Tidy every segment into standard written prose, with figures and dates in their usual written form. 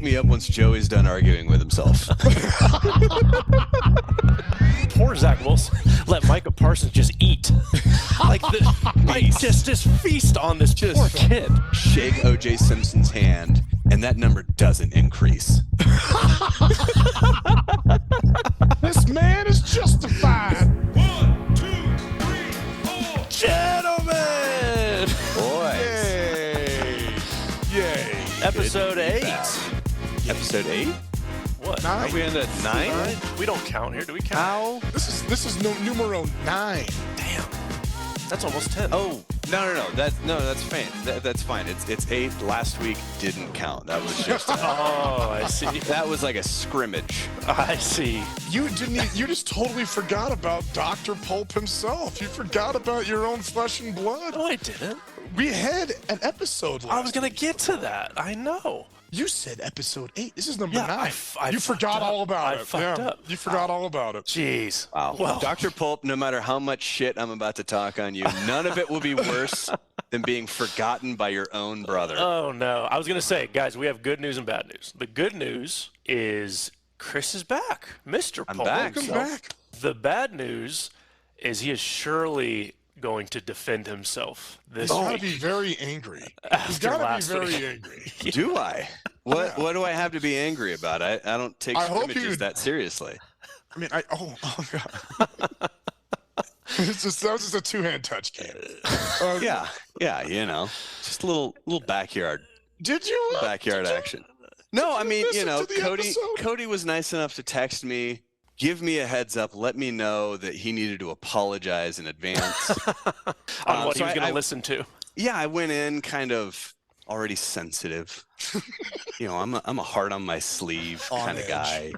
me up once Joey's done arguing with himself. Poor Zach Wilson let Micah Parsons just eat. Just feast on this poor kid. Shake O.J. Simpson's hand, and that number doesn't increase. This man is justified. 1, 2, 3, 4. Gentlemen! Boys. Yay. Episode 8. Episode 8? What? 9. Are we in at 9? We don't count here. Do we count? How? This is numero 9. Damn. That's almost 10. Oh, no. That's fine. That's fine. It's 8. Last week didn't count. That was just Oh, I see. that was like a scrimmage. I see. You just totally forgot about Dr. Pulp himself. You forgot about your own flesh and blood. No, I didn't. We had an episode last I was going to week. get to that. I know. You said episode 8. This is number Yeah, 9. I You forgot fucked up. all about I it. fucked Yeah, up. you forgot all about it. Jeez. Wow. Well, Dr. Pulp, no matter how much shit I'm about to talk on you, none of it will be worse than being forgotten by your own brother. Oh, no. I was going to say, guys, we have good news and bad news. The good news is Chris is back. Mr. I'm Pulp back. Welcome himself. back. The bad news is he is surely going to defend himself this He's got to week. be very angry. He's After got to be last very week. angry. Do I? What do I have to be angry about? I don't take I hope scrimmages you- that seriously. I mean, oh God. That was just a two-hand touch, Cam. Yeah, you know, just a little backyard Did you? action. No, I mean, you listen know, to the episode? Cody was nice enough to text me, give me a heads up, let me know that he needed to apologize in advance. On what so he was going I- to listen to. Yeah, I went in kind of already sensitive. You know, I'm a heart on my sleeve On kind of edge. guy.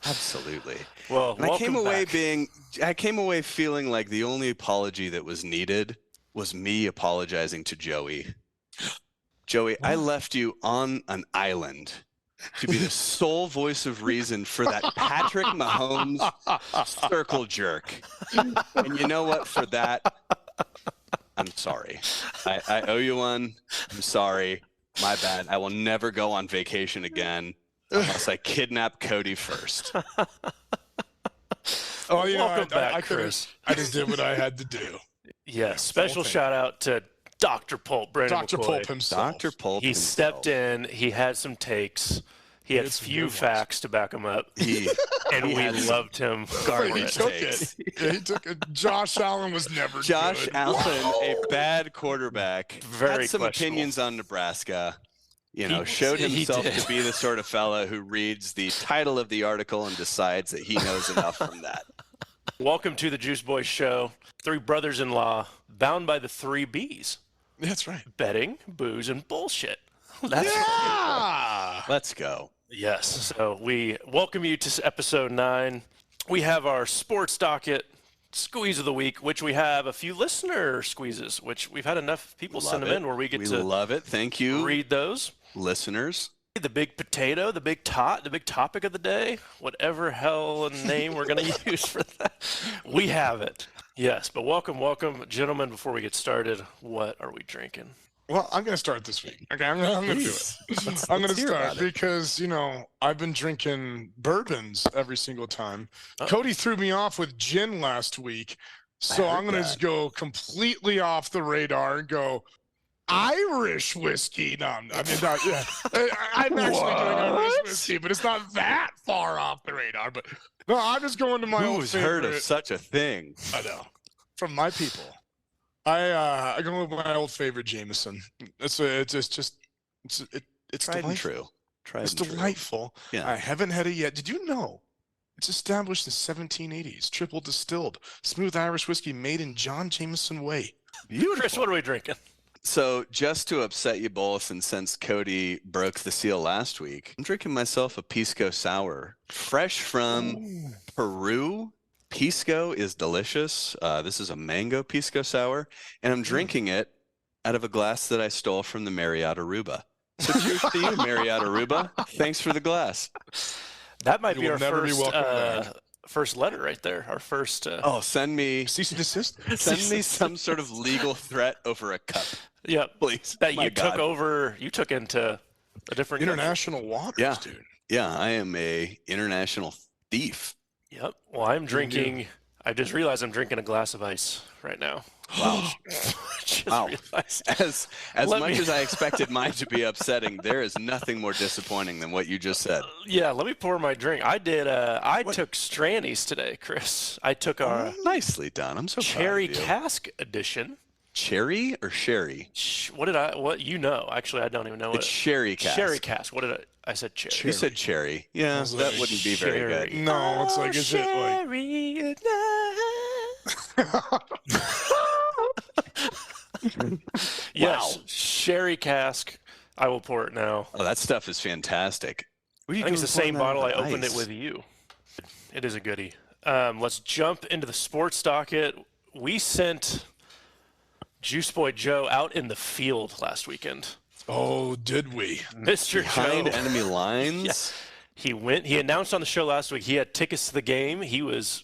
Absolutely. Well, And I came welcome away feeling like the only apology that was needed was me apologizing to Joey. Joey, I left you on an island to be the sole voice of reason for that Patrick Mahomes circle jerk. And you know what? For that, I'm sorry. I owe you one. I'm sorry. My bad. I will never go on vacation again unless I kidnap Cody first. Oh, you know, Welcome back, I could've- Chris. I just did what I had to do. Yes, special thing. shout out to Dr. Pulp, Brandon Dr. McCoy. Pulp himself. Dr. Pulp He himself. stepped in. He had some takes. He had a had some few good ones. facts to back him up, He and he we had some loved him. He garbage for took it. takes. it. Yeah, he took it. Josh Allen was never Josh good. Allen, a bad quarterback, Very had some questionable. opinions on Nebraska. You know, He- showed he himself did. to be the sort of fella who reads the title of the article and decides that he knows enough from that. Welcome to the Juice Boys Show. 3 brothers-in-law bound by the 3 B's: That's right. betting, booze, and bullshit. That's Yeah. Let's go. Yes. So we welcome you to episode 9. We have our sports docket squeeze of the week, which we have a few listener squeezes, which we've had enough people send Love them it. in where we get We to love it. Thank you, read those. listeners. The big potato, the big the big topic of the day, whatever hell and name we're going to use for that. We have it. Yes, but welcome, gentlemen. Before we get started, what are we drinking? Well, I'm going to start this week. Okay, I'm going to do it. I'm going to hear start about it. because, you know, I've been drinking bourbons every single time. Cody threw me off with gin last week, so heard I'm going to that. just go completely off the radar and go Irish whiskey. No, I mean, not, yeah. I'm actually doing Irish What? whiskey, but it's not that far off the radar. But no, I'm just going to my old Who's favorite. heard of such a thing? I know. From my people. I go with my old favorite Jameson. It's Tried delightful. and true. Tried It's and true. delightful. Yeah. I haven't had it yet. Did you know? It's established in the 1780s, triple distilled, smooth Irish whiskey made in John Jameson way. Chris, what are we drinking? So just to upset you both, and since Cody broke the seal last week, I'm drinking myself a Pisco Sour, fresh from Peru. Pisco is delicious. This is a mango Pisco Sour, and I'm drinking it out of a glass that I stole from the Marriott Aruba. So cheers to you, Marriott Aruba. Thanks for the glass. That might You be will our never be first welcome back. first letter right there. Our first. Oh, send me Cease and desist. some sort of legal threat over a cup, Yep. please. That My you God. took over. You took into a different country. International waters, Yeah. dude. Yeah, I am a international thief. Yep. Well, I'm drinking. I just realized I'm drinking a glass of ice right now. Wow. Just Wow. realized. As Let much me- as I expected mine to be upsetting, there is nothing more disappointing than what you just said. Yeah, let me pour my drink. I did. I What? took Strannies today, Chris. I took our Nicely done. I'm so cherry proud of you. cask edition. Cherry or sherry? What did I? What you know? Actually, I don't even know It's what. sherry cask. Sherry cask. What did I? I said cherry. You said cherry. Yeah, was that like, wouldn't be very good. Sherry. No, it's like, is it like? Sherry Yes, Wow. sherry cask. I will pour it now. Oh, that stuff is fantastic. What are you I think it's the doing same pouring that bottle I on opened it ice? with you. It is a goodie. Let's jump into the sports docket. We sent Juice Boy Joe out in the field last weekend. Oh, did we? Mr. Behind Joe. enemy lines? He went. He announced on the show last week he had tickets to the game. He was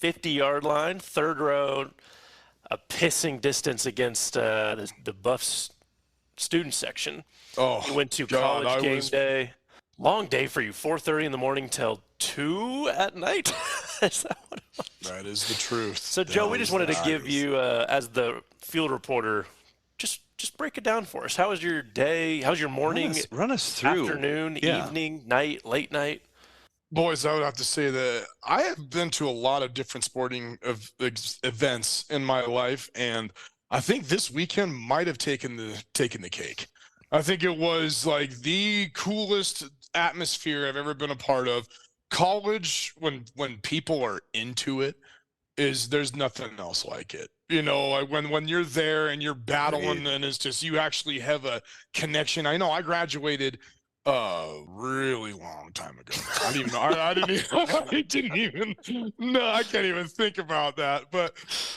50-yard line, third row, a pissing distance against the Buffs student section. Oh, He went to God, college I game was- day. Long day for you. 4:30 in the morning till 2 at night. Is that what it was? That is the truth. So Joe, we just wanted to That give is- you, as the field reporter, just break it down for us. How was your day? How's your morning, Run us through. afternoon, Yeah. evening, night, late night? Boys, I would have to say that I have been to a lot of different sporting events in my life, and I think this weekend might have taken the cake. I think it was like the coolest atmosphere I've ever been a part of. College, when people are into it, there's nothing else like it. You know, like when you're there and you're battling, and it's just you actually have a connection. I know I graduated really long time ago. I didn't even know. I didn't even. No, I can't even think about that. But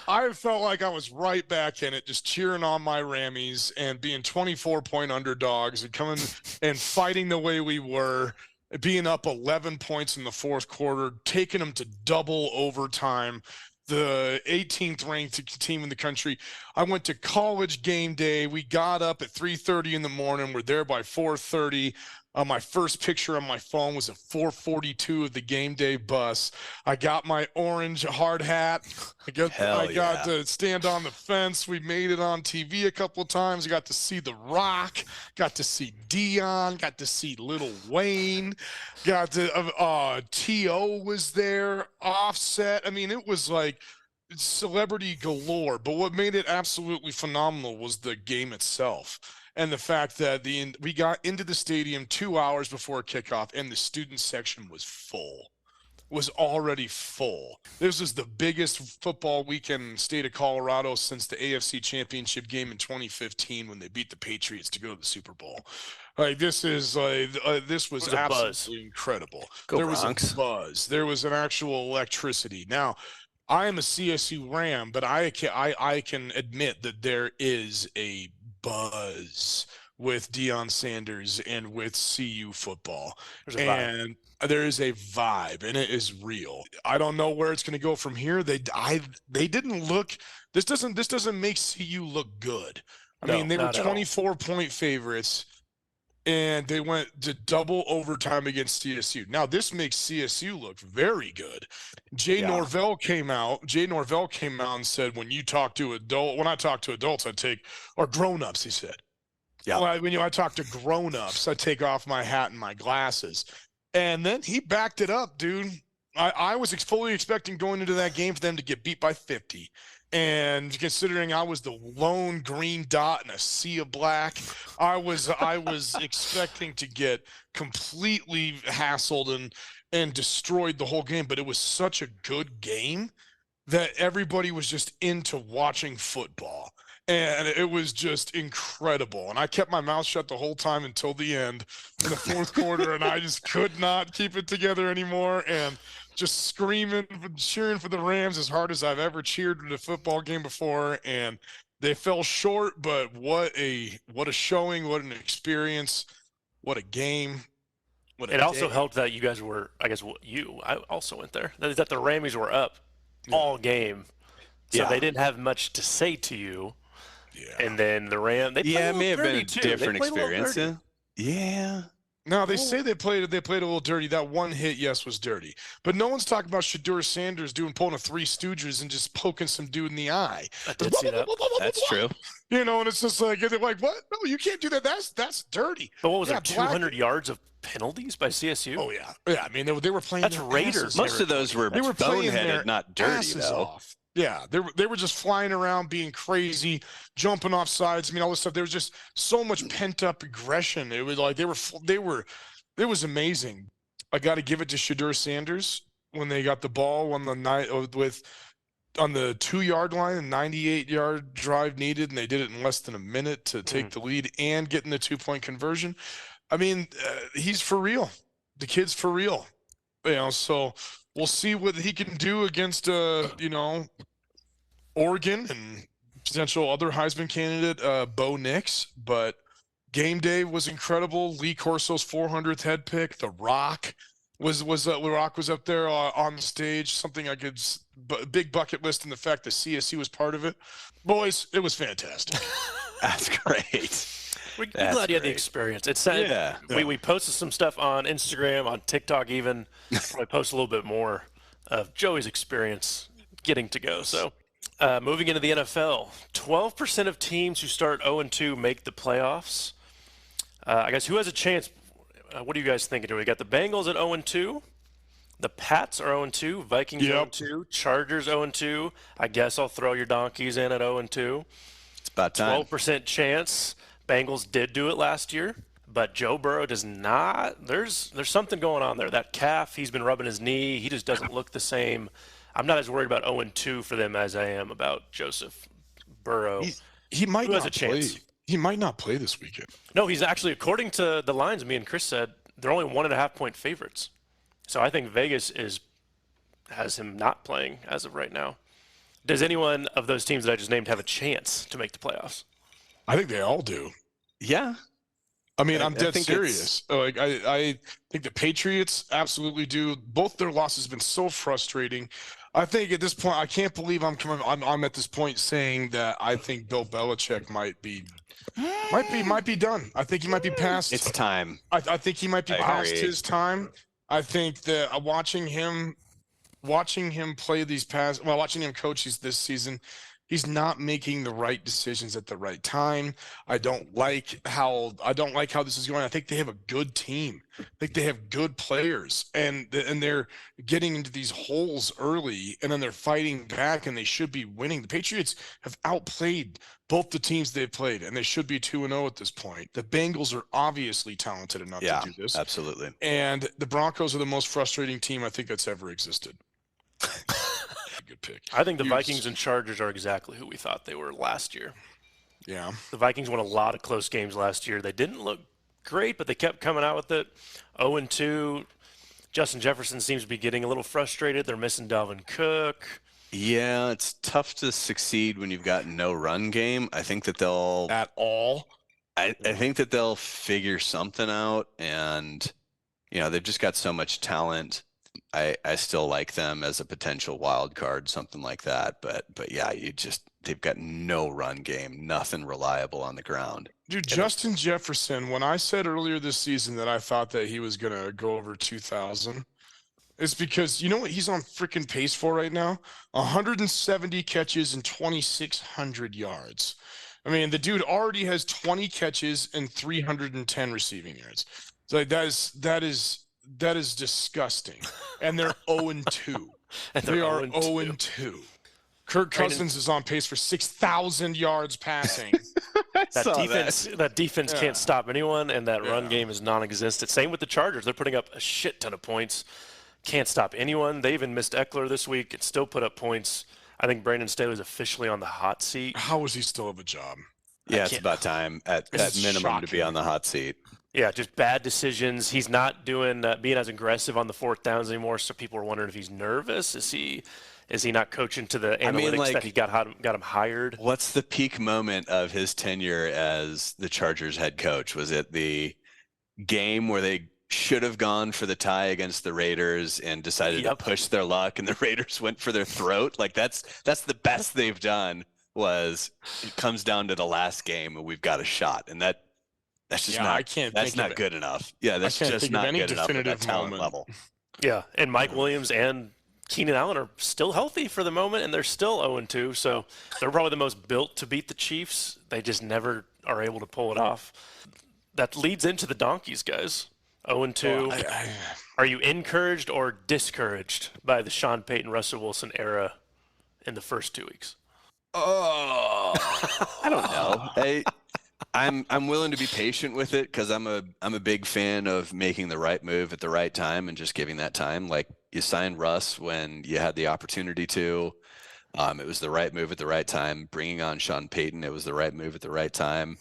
I felt like I was right back in it, just cheering on my Rammies and being 24-point underdogs and coming and fighting the way we were, being up 11 points in the fourth quarter, taking them to double overtime. The 18th ranked team in the country. I went to college game day. We got up at 3:30 in the morning. We're there by 4:30. My first picture on my phone was at 4:42 of the game day bus. I got my orange hard hat. I got yeah. to stand on the fence. We made it on TV a couple of times. I got to see The Rock. Got to see Dion. Got to see Lil Wayne. Got to T.O. was there. Offset. I mean, it was like celebrity galore. But what made it absolutely phenomenal was the game itself. And the fact that we got into the stadium 2 hours before kickoff, and the student section was already full. This was the biggest football weekend in the state of Colorado since the AFC Championship game in 2015 when they beat the Patriots to go to the Super Bowl. Like this was It was a buzz. absolutely incredible. Go there Bronx. was a buzz. There was an actual electricity. Now, I am a CSU Ram, but I can admit that there is a buzz with Deion Sanders and with CU football. There's a vibe. And there is a vibe, and it is real. I don't know where it's going to go from here. They didn't look. This doesn't make CU look good. I No, mean, they were not at all. 24-point favorites, and they went to double overtime against CSU. Now this makes CSU look very good. Jay Yeah. Norvell came out and said, when I talk to adults, or grown-ups, he said. Yeah. When I talk to grown-ups, I take off my hat and my glasses. And then he backed it up, dude. I was fully expecting going into that game for them to get beat by 50. And considering I was the lone green dot in a sea of black, I was expecting to get completely hassled and destroyed the whole game. But it was such a good game that everybody was just into watching football. And it was just incredible. And I kept my mouth shut the whole time until the end in the fourth quarter, and I just could not keep it together anymore. And just screaming, cheering for the Rams as hard as I've ever cheered in a football game before. And they fell short, but what a showing, what an experience, what a game. What a It also day. helped that you guys were, I also went there, that the Rammies were up all game. So Yeah. they didn't have much to say to you. Yeah. And then the Ram, they played a Yeah, it little may have been dirty, a too. different They played a little experience. dirty. Yeah. Now they say they played a little dirty. That one hit, yes, was dirty. But no one's talking about Shedeur Sanders pulling a Three Stooges and just poking some dude in the eye. I did see that. That's true. You know, and it's just like they're like, what? No, you can't do that. That's dirty. But what was Yeah, it, 200 yards of penalties by CSU? Oh yeah, yeah. I mean, they were playing. That's their Raiders. asses Most of those were They were playing their boneheaded, not dirty, asses though. off. Yeah, they were just flying around, being crazy, jumping off sides. I mean, all this stuff. There was just so much pent up aggression. It was like they were. It was amazing. I got to give it to Shedeur Sanders when they got the ball on the on the 2-yard line, a 98-yard drive needed, and they did it in less than a minute to take the lead and getting the 2-point conversion. I mean, he's for real. The kid's for real. You know, so we'll see what he can do against, Oregon and potential other Heisman candidate, Bo Nix. But game day was incredible. Lee Corso's 400th head pick. The Rock was up there on the stage. Something I could big bucket list, and the fact that CSU was part of it. Boys, it was fantastic. That's great. We're glad you had the experience. It's sad. Yeah. We posted some stuff on Instagram, on TikTok even. Probably post a little bit more of Joey's experience getting to go. So moving into the NFL, 12% of teams who start 0-2 make the playoffs. I guess who has a chance? What are you guys thinking? We got the Bengals at 0-2. The Pats are 0-2. Vikings 0-2. Chargers 0-2. I guess I'll throw your Donkeys in at 0-2. It's about time. 12% chance. Bengals did do it last year, but Joe Burrow does not. There's something going on there. That calf, he's been rubbing his knee. He just doesn't look the same. I'm not as worried about 0-2 for them as I am about Joseph Burrow. He might Who not has a chance? play. He might not play this weekend. No, he's actually, according to the lines me and Chris said, they're only 1.5-point favorites. So I think Vegas has him not playing as of right now. Does anyone of those teams that I just named have a chance to make the playoffs? I think they all do. Yeah. I mean, I'm dead think serious. Like I think the Patriots absolutely do. Both their losses have been so frustrating. I think at this point, I can't believe I'm at this point saying that I think Bill Belichick might be done. I think he might be past. It's time. I think he might be I past agree. his time. I think that watching him play watching him coach this season, he's not making the right decisions at the right time. I don't like how this is going. I think they have a good team. I think they have good players, and they're getting into these holes early, and then they're fighting back, and they should be winning. The Patriots have outplayed both the teams they've played, and they should be 2-0 at this point. The Bengals are obviously talented enough to do this. Absolutely. And the Broncos are the most frustrating team I think that's ever existed. Good pick. I think the Vikings and Chargers are exactly who we thought they were last year. Yeah. The Vikings won a lot of close games last year. They didn't look great, but they kept coming out with it. 0-2. Justin Jefferson seems to be getting a little frustrated. They're missing Dalvin Cook. Yeah, it's tough to succeed when you've got no run game. I think that they'll At all. I think that they'll figure something out, and they've just got so much talent. I still like them as a potential wild card, something like that. But yeah, they've got no run game, nothing reliable on the ground. Dude, Justin Jefferson, when I said earlier this season that I thought that he was going to go over 2,000, it's because you know what he's on freaking pace for right now? 170 catches and 2,600 yards. I mean, the dude already has 20 catches and 310 receiving yards. So that is disgusting. And they're 0-2. They are 0-2. Kirk Cousins is on pace for 6,000 yards passing. That defense can't stop anyone, and that run game is non-existent. Same with the Chargers. They're putting up a shit ton of points. Can't stop anyone. They even missed Eckler this week and still put up points. I think Brandon Staley's officially on the hot seat. How does he still have a job? Yeah, it's about time at minimum to be on the hot seat. Yeah, just bad decisions. He's not doing being as aggressive on the fourth downs anymore, so people are wondering if he's nervous. Is he not coaching to the analytics that he got him hired? What's the peak moment of his tenure as the Chargers head coach? Was it the game where they should have gone for the tie against the Raiders and decided to push their luck, and the Raiders went for their throat? Like that's the best they've done. Was it comes down to the last game and we've got a shot, and that That's just Yeah, not. I can't That's think not of good enough. Yeah, that's can't just think of not any good enough at that definitive talent moment. level. Yeah, and Mike Williams and Keenan Allen are still healthy for the moment, and they're still 0-2. So they're probably the most built to beat the Chiefs. They just never are able to pull it off. That leads into the Donkeys, guys. 0-2. Are you encouraged or discouraged by the Sean Payton, Russell Wilson era in the first 2 weeks? Oh, I don't know. I'm willing to be patient with it because I'm a big fan of making the right move at the right time and just giving that time. Like you signed Russ when you had the opportunity to. It was the right move at the right time. Bringing on Sean Payton, it was the right move at the right time.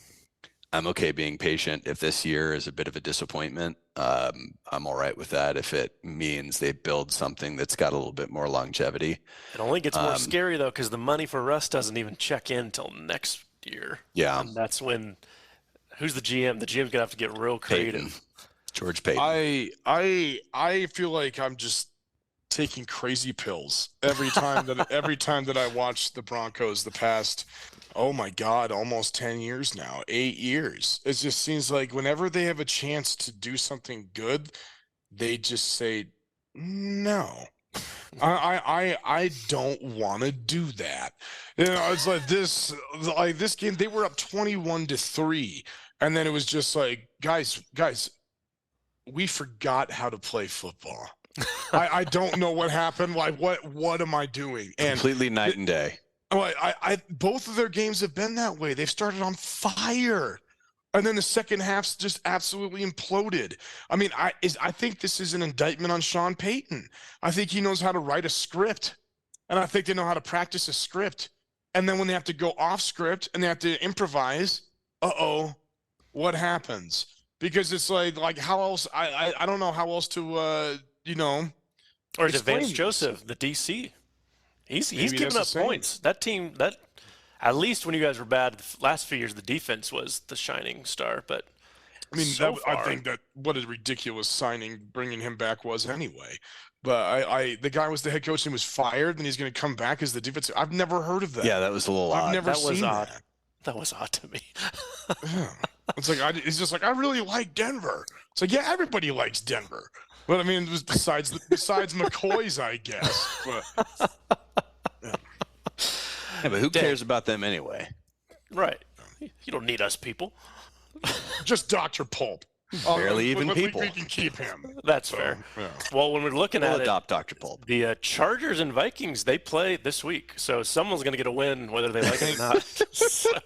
I'm okay being patient. If this year is a bit of a disappointment, I'm all right with that. If it means they build something that's got a little bit more longevity. It only gets more scary, though, because the money for Russ doesn't even check in until next year. Yeah. And that's when who's the GM? The GM's going to have to get real creative. Payton. George Payton. I feel like I'm just taking crazy pills every time that I watch the Broncos the past, oh my God, almost 10 years now, 8 years. It just seems like whenever they have a chance to do something good, they just say no. I don't want to do that. You know, it's like this game, they were up 21-3, and then it was just like, guys, we forgot how to play football. I don't know what happened. Like, what am I doing? And completely night and day. I both of their games have been that way. They've started on fire, and then the second half's just absolutely imploded. I mean, I think this is an indictment on Sean Payton. I think he knows how to write a script, and I think they know how to practice a script. And then when they have to go off script and they have to improvise, what happens? Because it's like how else? I don't know how else to Or is it explain Vance this. Joseph, the DC? He's Maybe giving that's the up same. points. That team, at least when you guys were bad the last few years, the defense was the shining star. But I mean, so I far- think that what a ridiculous signing bringing him back was anyway. But the guy was the head coach and was fired, and he's going to come back as the defensive. I've never heard of that. Yeah, that was a little I've odd. never That was seen odd. that. That was odd to me. Yeah. It's like it's just like I really like Denver. It's like, yeah, everybody likes Denver. But I mean, it was besides McCoy's, I guess. But Yeah, but who cares about them anyway? Right. You don't need us people. just Dr. Pulp. Barely even people. We can keep him. That's fair. Yeah. Well, when we're looking We'll at it, adopt Dr. Pulp. the Chargers and Vikings, they play this week. So someone's going to get a win, whether they like it or not.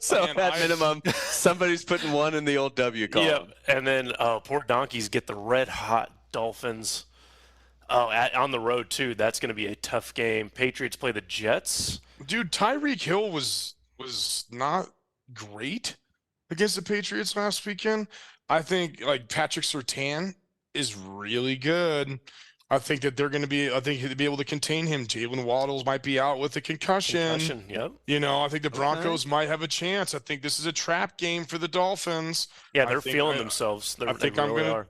So Man, at minimum, somebody's putting one in the old W column. Yep. And then poor Donkeys get the red-hot Dolphins. Oh, on the road, too. That's going to be a tough game. Patriots play the Jets. Dude, Tyreek Hill was not great against the Patriots last weekend. I think like Patrick Surtain is really good. I think that they're going to be. I think he'll be able to contain him. Jalen Waddles might be out with a concussion. Yep. You know, I think the Broncos might have a chance. I think this is a trap game for the Dolphins. Yeah, I they're think feeling themselves. I think they I'm really gonna- are.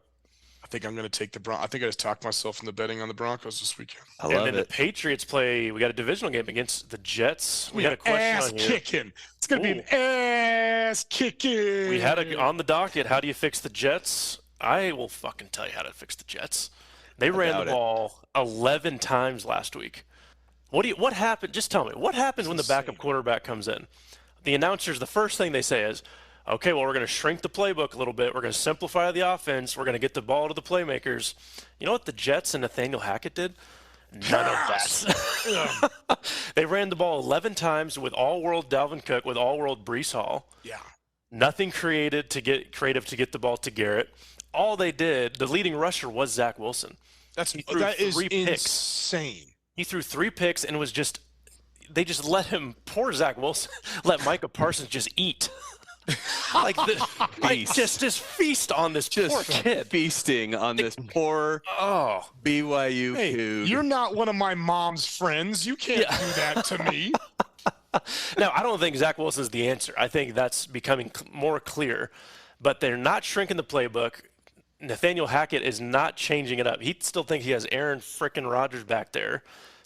I think I'm going to take the I think I just talked myself into betting on the Broncos this weekend. I And love then the it. Patriots play. We got a divisional game against the Jets. We had a ass question on here. kicking. It's going to be an ass kicking. We had on the docket. How do you fix the Jets? I will fucking tell you how to fix the Jets. They ran doubt the it. ball 11 times last week. What happened? Just tell me. What happens when the backup quarterback comes in? The announcers, the first thing they say is, okay, well, we're going to shrink the playbook a little bit. We're going to simplify the offense. We're going to get the ball to the playmakers. You know what the Jets and Nathaniel Hackett did? None of that. They ran the ball 11 times with all-world Dalvin Cook, with all-world Breece Hall. Yeah. Nothing creative to get the ball to Garrett. All they did, the leading rusher was Zach Wilson. That is 3 picks. insane. He threw 3 picks and was just – they just let him – poor Zach Wilson – let Micah Parsons just eat. like just feast on this poor kid. Feasting on this poor BYU Hey, kid. you're not one of my mom's friends. You can't do that to me. Now, I don't think Zach Wilson's the answer. I think that's becoming more clear. But they're not shrinking the playbook. Nathaniel Hackett is not changing it up. He still thinks he has Aaron frickin' Rodgers back there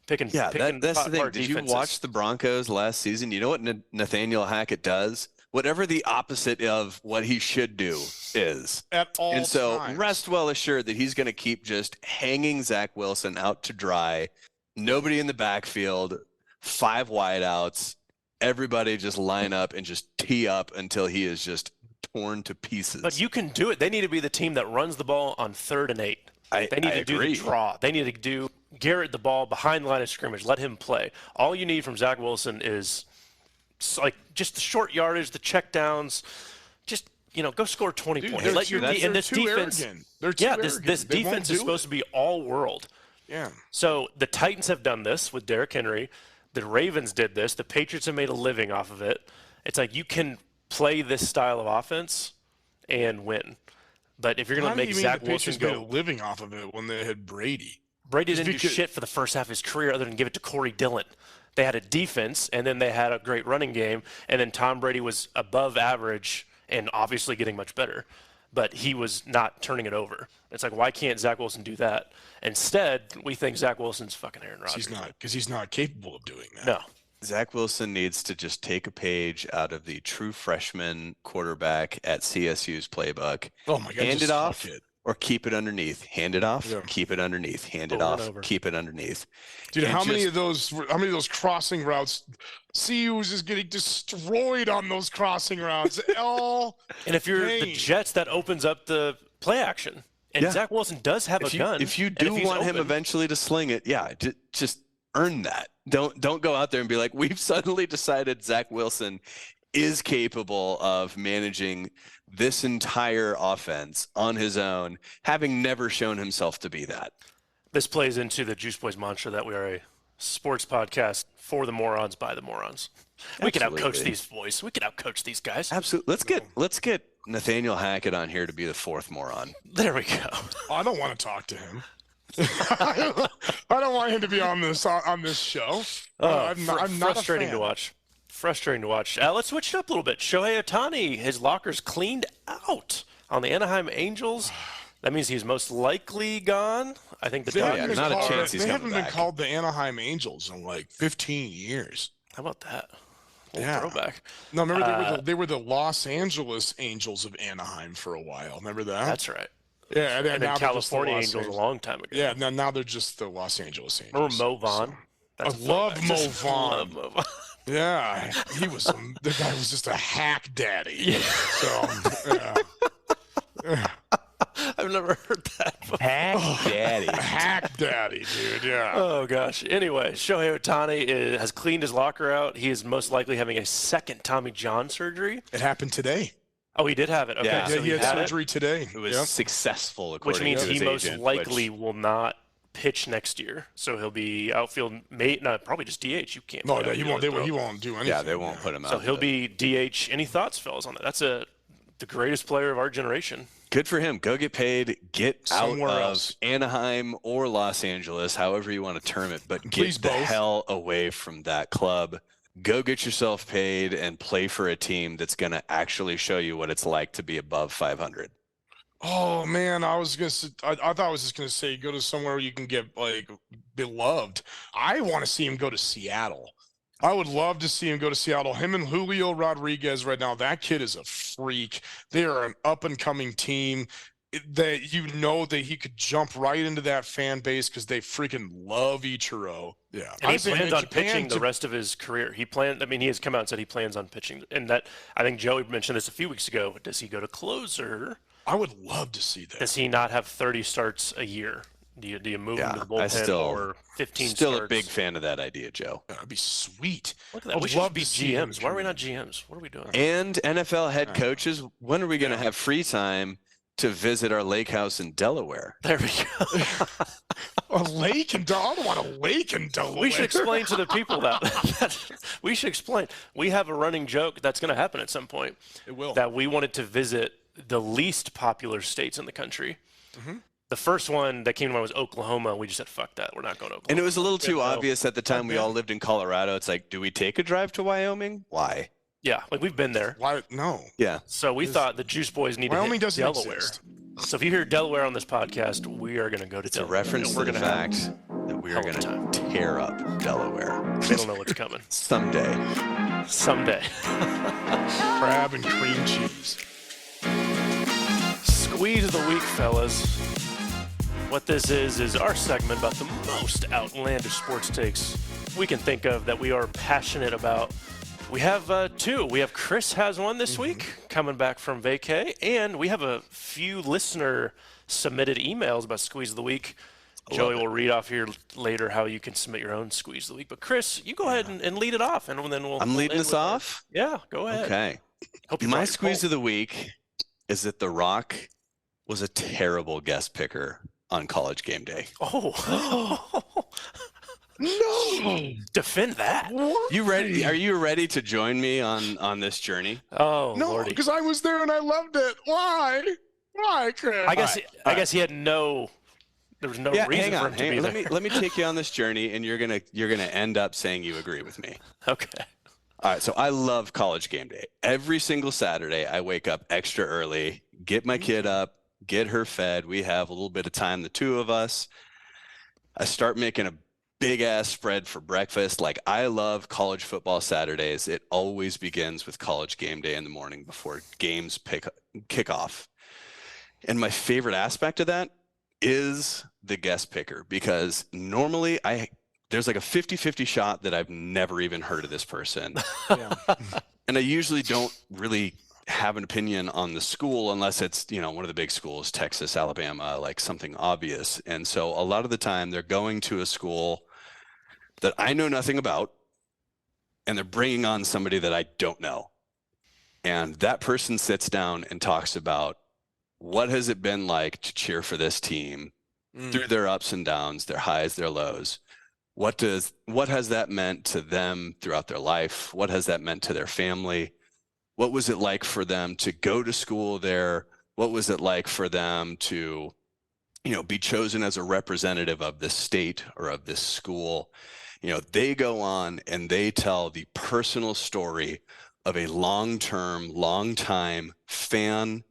picking Yeah, that's the thing. apart Did you defenses. watch the Broncos last season? You know what Nathaniel Hackett does whatever the opposite of what he should do is. At all And so times. rest well assured that he's going to keep just hanging Zach Wilson out to dry. Nobody in the backfield, 5 wideouts. Everybody just line up and just tee up until he is just torn to pieces. But you can do it. They need to be the team that runs the ball on 3rd and 8. They need to do the draw. They need to do Garrett the ball behind the line of scrimmage. Let him play. All you need from Zach Wilson is like just the short yardage, the check downs. Just go score 20 points. Let your and this defense. This defense is supposed to be all world. Yeah. So the Titans have done this with Derrick Henry. The Ravens did this. The Patriots have made a living off of it. It's like you can play this style of offense and win. But if you're going to make Zach Wilson go living off of it when they had Brady. Brady didn't do shit for the first half of his career other than give it to Corey Dillon. They had a defense, and then they had a great running game, and then Tom Brady was above average and obviously getting much better. But he was not turning it over. It's like, why can't Zach Wilson do that? Instead, we think Zach Wilson's fucking Aaron Rodgers. He's not, because he's not capable of doing that. No. Zach Wilson needs to just take a page out of the true freshman quarterback at CSU's playbook. Oh my God! Hand it off or keep it underneath. Hand it off, keep it underneath. Hand it off, keep it underneath. Dude, how many of those crossing routes? CU was just getting destroyed on those crossing routes. And if you're the Jets, that opens up the play action. And Zach Wilson does have a gun. If you do want him eventually to sling it, just earn that. Don't go out there and be like, we've suddenly decided Zach Wilson is capable of managing this entire offense on his own, having never shown himself to be that. This plays into the Juice Boys mantra that we are a sports podcast for the morons by the morons. We can outcoach these boys. We can outcoach these guys. Absolutely. Let's get Nathaniel Hackett on here to be the 4th moron. There we go. I don't want to talk to him. I don't want him to be on this show. I'm not frustrating to watch. Frustrating to watch. Let's switch it up a little bit. Shohei Ohtani, his locker's cleaned out on the Anaheim Angels. That means he's most likely gone. I think the Dodgers. Not a chance he's They coming haven't back. been called the Anaheim Angels in like 15 years. How about that? Throwback. No, remember they were the Los Angeles Angels of Anaheim for a while. Remember that? That's right. Yeah, and then California Angels a long time ago. Yeah, now they're just the Los Angeles Angels. Remember Mo Vaughn? I love Mo Vaughn. Love Mo Vaughn. Yeah, the guy was just a hack daddy. Yeah. So, yeah. I've never heard that before. Hack daddy. Hack daddy, dude, yeah. Oh, gosh. Anyway, Shohei Ohtani has cleaned his locker out. He is most likely having a second Tommy John surgery. It happened today. Oh, he did have it. Okay, Yeah, so he had surgery today. It was successful, according which means to his he most agent, likely will not pitch next year. So he'll be outfield, probably just DH. You can't. No, he won't. He won't do anything. Yeah, they won't put him out. So he'll be DH. Any thoughts, fellas, on that? That's the greatest player of our generation. Good for him. Go get paid. Get Somewhere out else. of Anaheim or Los Angeles, however you want to term it, but Please get the both. hell away from that club. Go get yourself paid and play for a team that's going to actually show you what it's like to be above 500. Oh man, I thought I was just gonna say go to somewhere where you can get like beloved. I want to see him go to Seattle. I would love to see him go to Seattle. Him and Julio Rodriguez right now. That kid is a freak. They are an up and coming team. That that he could jump right into that fan base because they freaking love Ichiro. Yeah, And he plans on pitching the rest of his career. He has come out and said he plans on pitching. And that, I think Joey mentioned this a few weeks ago. Does he go to closer? I would love to see that. Does he not have 30 starts a year? Do you move him to the bullpen or 15 Still starts? a big fan of that idea, Joe. That'd be sweet. Look at that. We should be GMs. Why are we not GMs? What are we doing? And NFL head coaches, when are we going to have free time to visit our lake house in Delaware? There we go. A lake in Delaware? I don't want a lake in Delaware. We should explain to the people that we should explain. We have a running joke that's going to happen at some point. It will. That we wanted to visit the least popular states in the country. Mm-hmm. The first one that came to mind was Oklahoma. We just said, fuck that. We're not going to Oklahoma. And it was a little too obvious at the time. We all lived in Colorado. It's like, do we take a drive to Wyoming? Why? Yeah, like we've been there. Why? No. Yeah. So we thought the Juice Boys need Wyoming to hit doesn't Delaware. exist. So if you hear Delaware on this podcast, we are going to go to It's a Delaware. reference to the fact that we are going to tear up Delaware They don't know what's coming. someday. Someday. Crab and cream cheese. Squeeze of the week, fellas. What this is our segment about the most outlandish sports takes we can think of that we are passionate about. We have two. We have Chris has one this week, coming back from vacay, and we have a few listener submitted emails about Squeeze of the Week. Joey will read off here later how you can submit your own Squeeze of the Week. But Chris, you go ahead and lead it off, and then we'll. I'm leading this our- off? Yeah, go ahead. Okay. Hope you My brought your squeeze poll. of the week is that The Rock was a terrible guest picker on College Game Day. Oh. No. Defend that. What? You ready? Are you ready to join me on this journey? Oh, No, Lordy. because I was there and I loved it. Why? Why, Chris? I guess he had no. There was no reason hang for on. him to be there. Let me take you on this journey, and you're gonna end up saying you agree with me. Okay. All right, so I love College Game Day. Every single Saturday, I wake up extra early, get my kid up, get her fed. We have a little bit of time, the two of us. I start making a big ass spread for breakfast. Like, I love college football Saturdays. It always begins with College Game Day in the morning before games kick off. And my favorite aspect of that is the guest picker, because normally there's like a 50-50 shot that I've never even heard of this person. Yeah. And I usually don't really have an opinion on the school unless it's, one of the big schools, Texas, Alabama, like something obvious. And so a lot of the time they're going to a school that I know nothing about, and they're bringing on somebody that I don't know. And that person sits down and talks about what has it been like to cheer for this team through their ups and downs, their highs, their lows. What has that meant to them throughout their life? What has that meant to their family? What was it like for them to go to school there? What was it like for them to, be chosen as a representative of this state or of this school? They go on and they tell the personal story of a long-time fan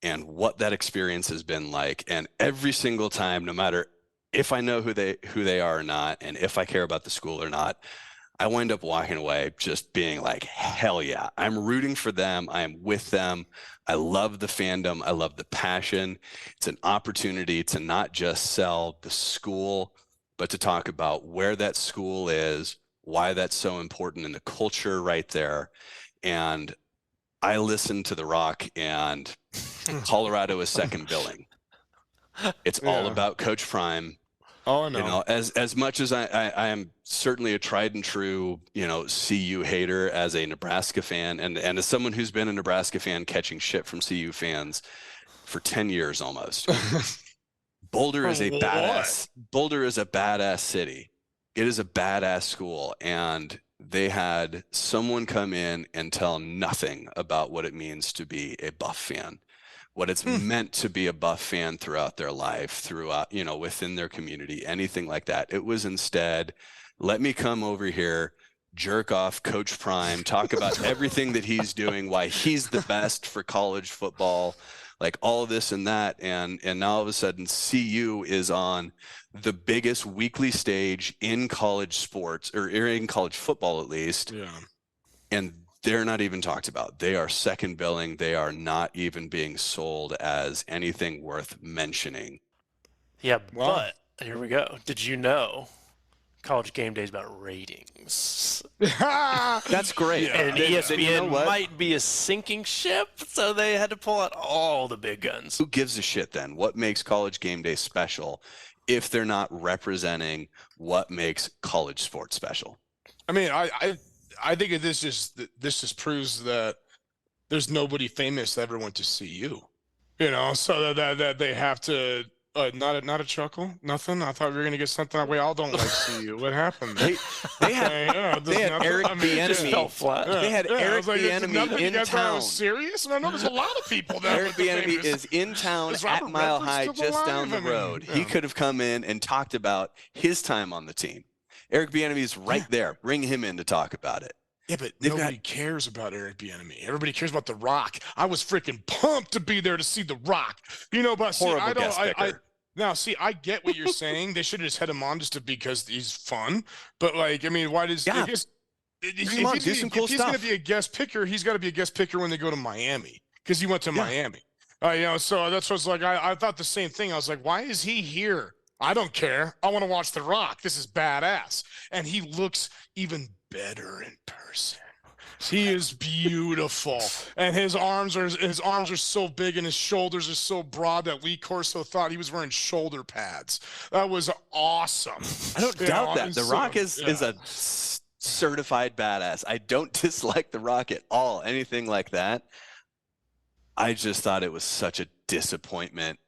and what that experience has been like. And every single time, no matter if I know who they are or not, and if I care about the school or not, I wind up walking away just being like, hell yeah, I'm rooting for them. I am with them. I love the fandom. I love the passion. It's an opportunity to not just sell the school, but to talk about where that school is, why that's so important in the culture right there. And I listened to The Rock, and Colorado is second billing. It's all about Coach Prime. Oh, no. As much as I am certainly a tried and true, CU hater as a Nebraska fan, and as someone who's been a Nebraska fan catching shit from CU fans for 10 years almost. Boulder is a badass city. It is a badass school, and they had someone come in and tell nothing about what it means to be a Buff fan, what it's meant to be a Buff fan throughout their life, throughout, within their community, anything like that. It was instead, let me come over here, jerk off Coach Prime, talk about everything that he's doing, why he's the best for college football, like all this and that. And now all of a sudden CU is on the biggest weekly stage in college sports, or in college football at least. Yeah. And they're not even talked about. They are second billing. They are not even being sold as anything worth mentioning. Yeah, Wow. but here we go. Did you know College Game Day is about ratings? That's great. And Then ESPN you know what? might be a sinking ship, so they had to pull out all the big guns. Who gives a shit then? What makes College Game Day special if they're not representing what makes college sports special? I mean, I think this just proves that there's nobody famous that ever went to CU, so that they have to. Not a chuckle, nothing. I thought we were gonna get something. We all don't like CU. What happened? They had They had Eric Just fell flat. They had Eric Bieniemy in You guys thought I town. was serious? I know there's a lot of people that Eric Bieniemy is in town Is at Robert Mile Redford High, still just down alive? the I mean, road. yeah. He could have come in and talked about his time on the team. Eric Bieniemy is right there. Bring him in to talk about it. Yeah, but They've nobody cares about Eric Bieniemy. Everybody cares about The Rock. I was freaking pumped to be there to see The Rock. But see, Horrible I don't. guest picker. Now, see, I get what you're saying. They should have just had him on just because he's fun. But why does? Yeah. him on, do some cool if he's going to stuff. be a guest picker, he's got to be a guest picker when they go to Miami because he went to Yeah. Miami. So that's what's like. I thought the same thing. I was like, why is he here? I don't care. I want to watch The Rock. This is badass, and he looks even better in person. He is beautiful, and his arms are so big, and his shoulders are so broad that Lee Corso thought he was wearing shoulder pads. That was awesome. I don't doubt that. The Rock is yeah. a certified badass. I don't dislike The Rock at all. Anything like that. I just thought it was such a disappointment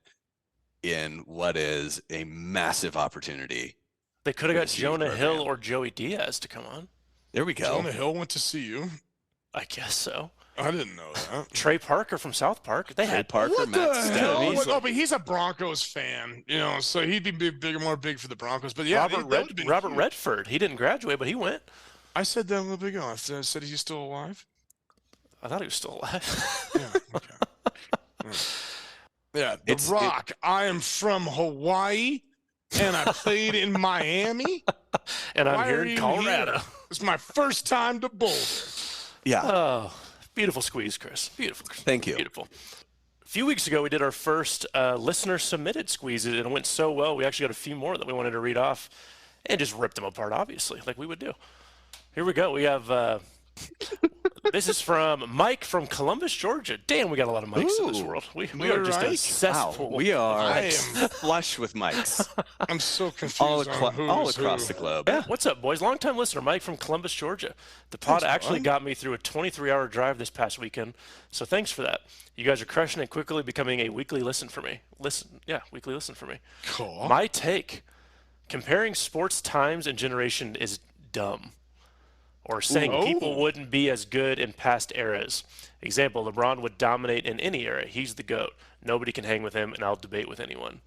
in what is a massive opportunity. They could have got Huge Jonah Hill program. or Joey Diaz to come on. There we go. Jonah Hill went to see you. I guess so. I didn't know that. Trey Parker from South Park. They Trey had Parker, What Matt the Stone. hell? But he's a Broncos fan, so he'd be more big for the Broncos. But yeah, Robert Redford. He didn't graduate, but he went. I said that a little bit ago. I said he's still alive. I thought he was still alive. Yeah. Okay. Yeah. The Rock. I am from Hawaii, and I played in Miami. And I'm Why here are in you Colorado. here? It's my first time to Boulder. Yeah. Oh, beautiful squeeze, Chris. Beautiful. Thank you. Beautiful. A few weeks ago, we did our first listener-submitted squeezes, and it went so well, we actually got a few more that we wanted to read off and just rip them apart, obviously, like we would do. Here we go. We have this is from Mike from Columbus, Georgia. Damn, we got a lot of Mikes in this Ooh, world. We are just a Mike? cesspool. Wow, we are I am- flush with mics I'm so confused. all on across who's the who. globe. Yeah, what's up, boys? Longtime listener, Mike from Columbus, Georgia. The pod Thanks, actually Mike. got me through a 23-hour drive this past weekend, so thanks for that. You guys are crushing it, quickly becoming a weekly listen for me. Weekly listen for me. Cool. My take: comparing sports times and generation is dumb, or saying people wouldn't be as good in past eras. Example: LeBron would dominate in any era. He's the GOAT. Nobody can hang with him, and I'll debate with anyone.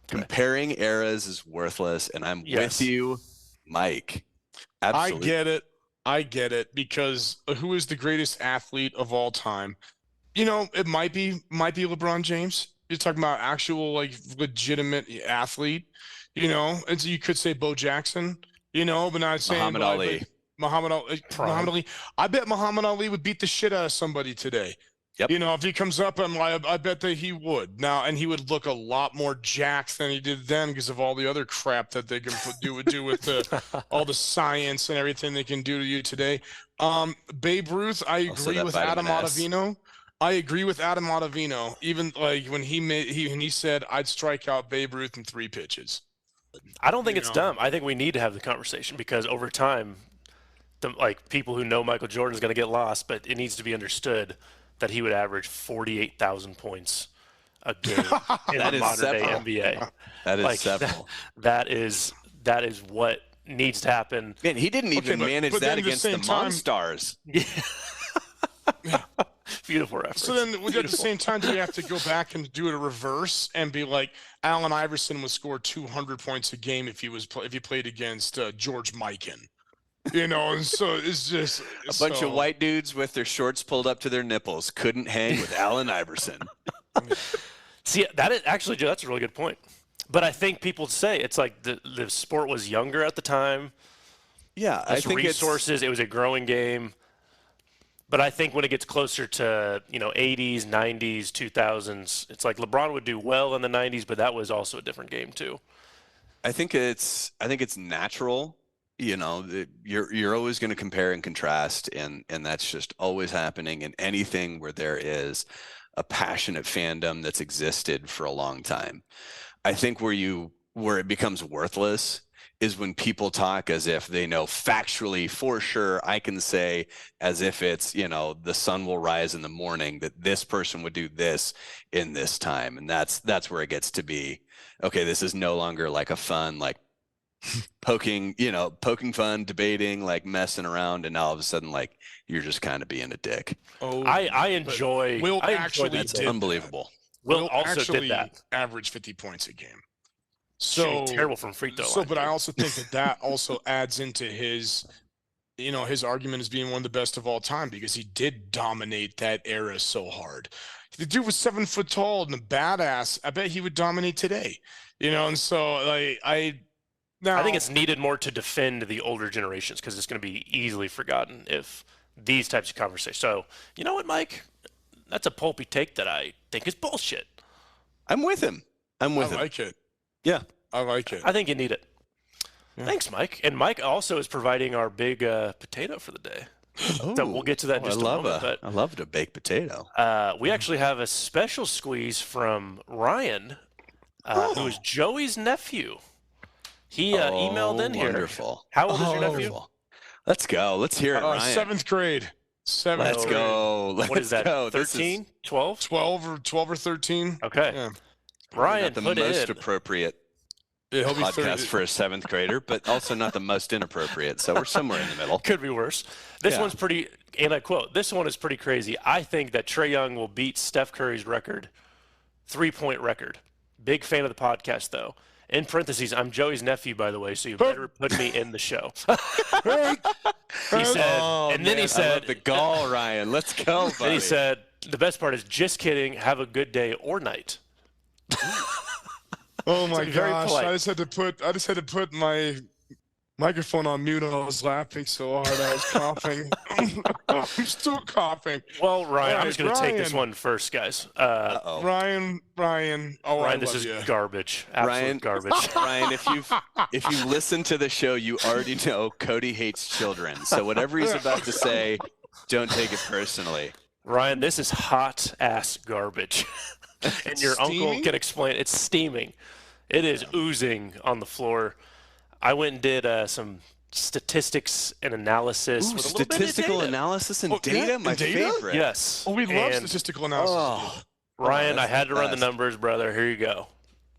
Comparing eras is worthless, and I'm Yes. with you, Mike. Absolutely. I get it because who is the greatest athlete of all time? It might be LeBron James. You're talking about actual legitimate athlete, and so you could say Bo Jackson, but not saying Muhammad Ali. Muhammad Ali. I bet Muhammad Ali would beat the shit out of somebody today. Yep. If he comes up, I bet that he would now, and he would look a lot more jacked than he did then because of all the other crap that they can do with all the science and everything they can do to you today. Babe Ruth, I Also agree that with vitamin Adam S. Ottavino. I agree with Adam Ottavino. Even when he said I'd strike out Babe Ruth in 3 pitches. I don't think it's dumb. I think we need to have the conversation because over time, people who know Michael Jordan is going to get lost, but it needs to be understood that he would average 48,000 points a game in That the is modern day several. NBA. That is Like, several. That is what needs to happen. Man, he didn't even manage but that then at the against the same time- Monstars. Beautiful reference. So then, at the same time, do we have to go back and do it a reverse and be like, Allen Iverson would score 200 points a game if he played against George Mikan, And so it's just A bunch of white dudes with their shorts pulled up to their nipples couldn't hang with Allen Iverson. See, that's a really good point. But I think people say it's like the sport was younger at the time. Yeah, I Less think resources. It was a growing game. But I think when it gets closer to 80s, 90s, 2000s, it's like LeBron would do well in the 90s, but that was also a different game too. I think it's natural. You're always going to compare and contrast, and that's just always happening in anything where there is a passionate fandom that's existed for a long time. I think where it becomes worthless is when people talk as if they know factually for sure. I can say as if it's, the sun will rise in the morning that this person would do this in this time. And that's where it gets to be, okay, this is no longer like a fun, like poking fun, debating, like messing around. And now all of a sudden, like, you're just kind of being a dick. I enjoy. Will I enjoy actually that. That's did unbelievable. Will also actually did that. average 50 points a game. Shooting So terrible from free throw line. but I also think that also adds into his argument as being one of the best of all time because he did dominate that era so hard. The dude was 7 foot tall and a badass. I bet he would dominate today. And so Now, I think it's needed more to defend the older generations because it's going to be easily forgotten if these types of conversations. So, you know what, Mike? That's a pulpy take that I think is bullshit. I'm with him. I him. like it. Yeah. I like it. I think you need it. Yeah. Thanks, Mike. And Mike also is providing our big potato for the day. So we'll get to that in just a moment. But I love a baked potato. we actually have a special squeeze from Ryan, who is Joey's nephew. He emailed in here. Wonderful. How old is your nephew? Wonderful. Let's go. Let's hear it, Ryan. 7th grade. Let's go. Let's What is that, go. 13, 12? 12 or 13. Okay. Yeah. Ryan Not the put most in. appropriate Yeah, he'll be podcast 30. for a 7th grader, but also not the most inappropriate. So we're somewhere in the middle. Could be worse. This Yeah. one's pretty, and I quote, this one is pretty crazy. I think that Trae Young will beat Steph Curry's record, 3-point record. Big fan of the podcast, though. In parentheses, I'm Joey's nephew, by the way, so you better put me in the show. He said, and then he I said, love the gall, Ryan. Let's go, buddy. then he said, the best part is just kidding. Have a good day or night. Oh my be very gosh! polite. I just had to put my microphone on mute. I was laughing so hard I was coughing. I'm still coughing. Well, Ryan, I'm All just going to right, take this Ryan. one first, guys. Uh-oh. Ryan. Oh, Ryan, I this love is you. garbage. Absolute Ryan, garbage. Ryan, if you listen to the show, you already know Cody hates children. So whatever he's about to say, don't take it personally. Ryan, this is hot ass garbage. And your uncle Steaming? can explain. It's steaming. It is oozing on the floor. I went and did some statistics and analysis. Ooh, with a little bit of statistical data. analysis and Oh, yeah, data, and my data? favorite. Yes. Oh, we love And statistical analysis. Oh, Ryan, I that's had to the run the best. numbers, brother. Here you go.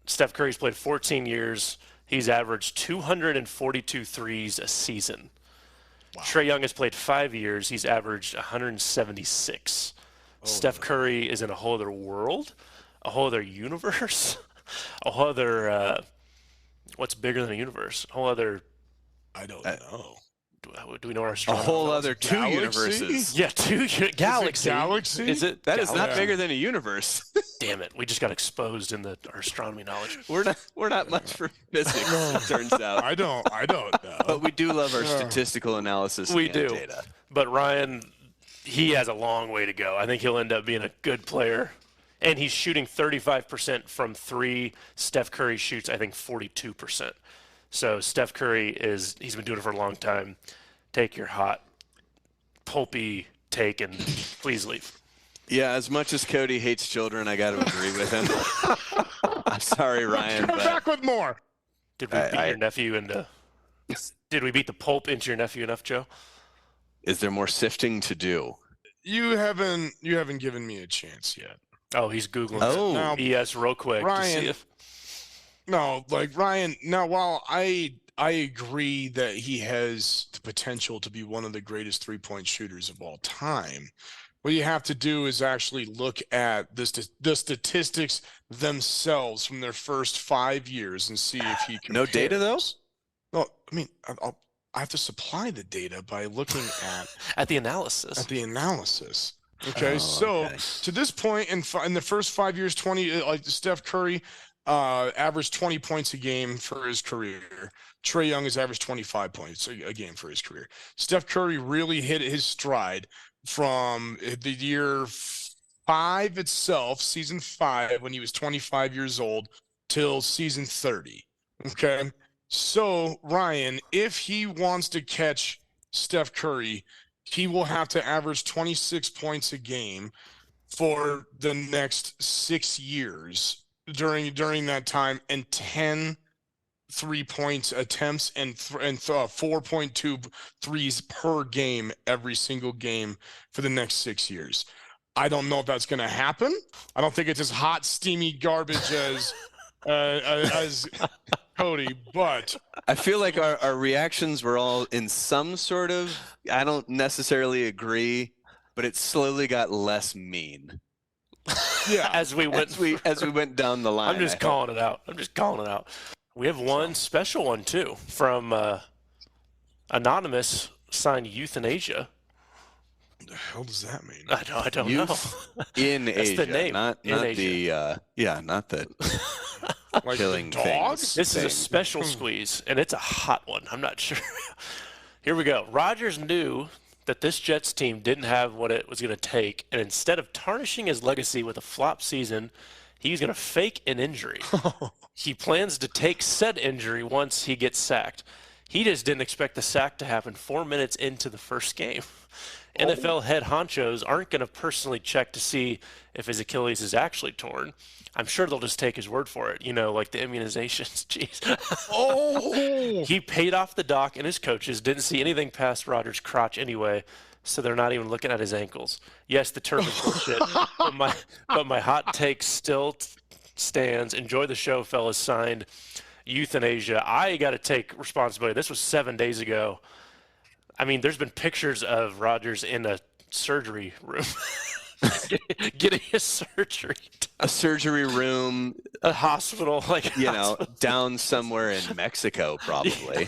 Steph Curry's played 14 years. He's averaged 242 threes a season. Wow. Trae Young has played 5 years. He's averaged 176. Steph Curry is in a whole other world, a whole other universe, a whole other, what's bigger than a universe? A whole other, I don't know. do we know our A astronomy? whole other two Galaxy? universes. Yeah, galaxy. galaxy? Is it? That is not Galaxy? bigger than a universe. Damn it! We just got exposed in our astronomy knowledge. We're not much for physics, it turns out. I don't know. But we do love our statistical analysis We and do. data. But Ryan, he has a long way to go. I think he'll end up being a good player. And he's shooting 35% from three. Steph Curry shoots, I think, 42%. So Steph Curry he's been doing it for a long time. Take your hot, pulpy take and please leave. Yeah, as much as Cody hates children, I got to agree with him. I'm sorry, Ryan, Come but back with more. Did we beat your nephew into? Did we beat the pulp into your nephew enough, Joe? is there more sifting to do? You haven't given me a chance yet. Oh, he's Googling Oh. Now, ES real quick to Ryan, see if. No, like Ryan. Now, while I agree that he has the potential to be one of the greatest 3-point shooters of all time, what you have to do is actually look at the statistics themselves from their first 5 years and see if he No data, though? compares. No, I mean, I have to supply the data by looking At the analysis. at the analysis. Okay, Oh, so okay. to this point in the first 5 years, Steph Curry averaged 20 points a game for his career. Trae Young has averaged 25 points a game for his career. Steph Curry really hit his stride from the year 5 itself, season 5, when he was 25 years old, till season 30. Okay, so Ryan, if he wants to catch Steph Curry, he will have to average 26 points a game for the next 6 years during that time, and 10 3-point attempts and 4.2 threes per game every single game for the next 6 years. I don't know if that's going to happen. I don't think it's as hot, steamy garbage as Cody, but I feel like our reactions were all in some sort of, I don't necessarily agree, but it slowly got less mean yeah. As we went as we went down the line. I'm just calling it out. We have one special one too from anonymous signed euthanasia. What the hell does that mean? I don't know. Youth in That's Asia, the name. not In the Asia. not the Like killing the dog? things. This is a thing. special squeeze, and it's a hot one. I'm not sure. Here we go. Rodgers knew that this Jets team didn't have what it was going to take, and instead of tarnishing his legacy with a flop season, he's going to fake an injury. He plans to take said injury once he gets sacked. He just didn't expect the sack to happen 4 minutes into the first game. NFL head honchos aren't going to personally check to see if his Achilles is actually torn. I'm sure they'll just take his word for it, like the immunizations. Jeez. He paid off the doc and his coaches, didn't see anything past Rodgers' crotch anyway, so they're not even looking at his ankles. Yes, the term is bullshit, but my hot take still stands. Enjoy the show, fellas. Signed, Euthanasia. I got to take responsibility. This was 7 days ago. I mean, there's been pictures of Rodgers in a surgery room. Getting a surgery done. A surgery room, A hospital, down somewhere in Mexico, probably,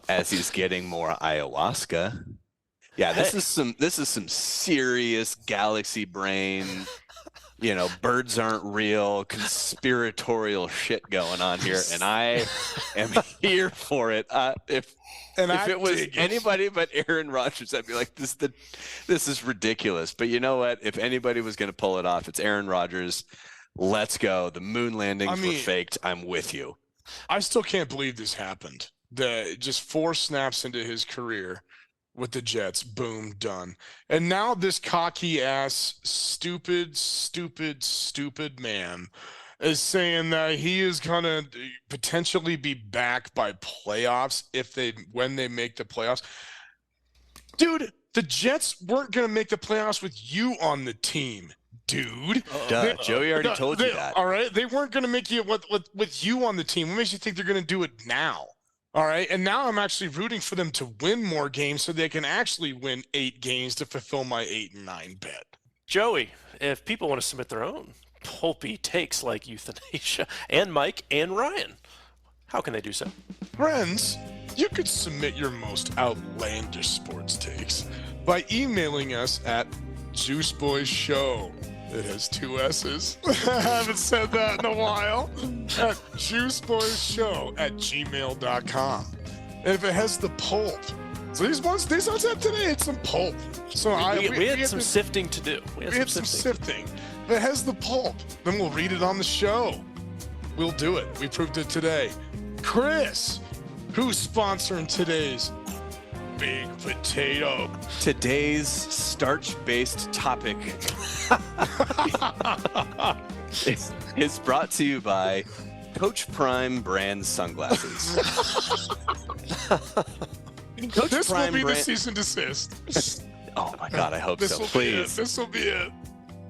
as he's getting more ayahuasca. Yeah, this is some serious galaxy brain, birds aren't real, conspiratorial shit going on here, and I am here for it. If it was anybody but Aaron Rodgers, I'd be like, this is ridiculous. But you know what? If anybody was going to pull it off, it's Aaron Rodgers. Let's go. The moon landings were faked. I'm with you. I still can't believe this happened. Just 4 snaps into his career with the Jets, boom, done. And now this cocky ass, stupid man is saying that he is gonna potentially be back by playoffs when they make the playoffs. Dude, the Jets weren't gonna make the playoffs with you on the team, dude. Joey already told you that. All right, they weren't gonna make it with you on the team. What makes you think they're gonna do it now? All right, and now I'm actually rooting for them to win more games so they can actually win 8 games to fulfill my 8 and 9 bet. Joey, if people want to submit their own pulpy takes like Euthanasia, and Mike and Ryan, how can they do so? Friends, you could submit your most outlandish sports takes by emailing us at JuiceBoysShow. It has 2 S's. I haven't said that in a while. At JuiceBoysShow@gmail.com. And if it has the pulp, so these ones have today, it's some pulp. So we had some sifting to do. We had some sifting. If it has the pulp, then we'll read it on the show. We'll do it. We proved it today. Chris, who's sponsoring today's Big Potato? Today's starch-based topic is brought to you by Coach Prime brand sunglasses. This will be the cease and desist. Oh my God, I hope so. Please. This will be it.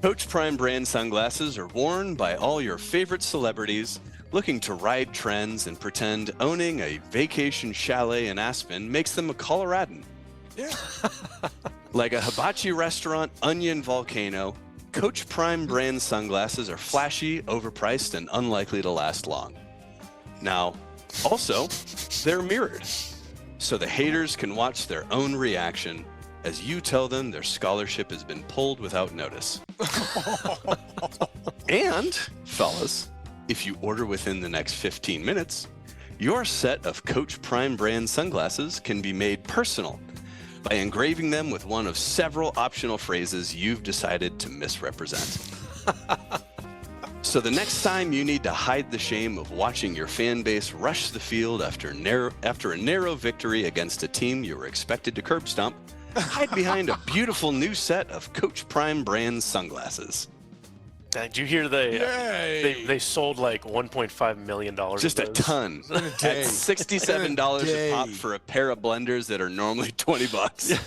Coach Prime brand sunglasses are worn by all your favorite celebrities looking to ride trends and pretend owning a vacation chalet in Aspen makes them a Coloradan. Yeah. Like a hibachi restaurant, onion volcano, Coach Prime brand sunglasses are flashy, overpriced, and unlikely to last long. Now, also, they're mirrored, so the haters can watch their own reaction as you tell them their scholarship has been pulled without notice. And, fellas, if you order within the next 15 minutes, your set of Coach Prime brand sunglasses can be made personal by engraving them with one of several optional phrases you've decided to misrepresent. So the next time you need to hide the shame of watching your fan base rush the field after a narrow victory against a team you were expected to curb stomp, hide behind a beautiful new set of Coach Prime brand sunglasses. Did you hear they sold like $1.5 million? Just a ton. At $67 a pop for a pair of blenders that are normally $20.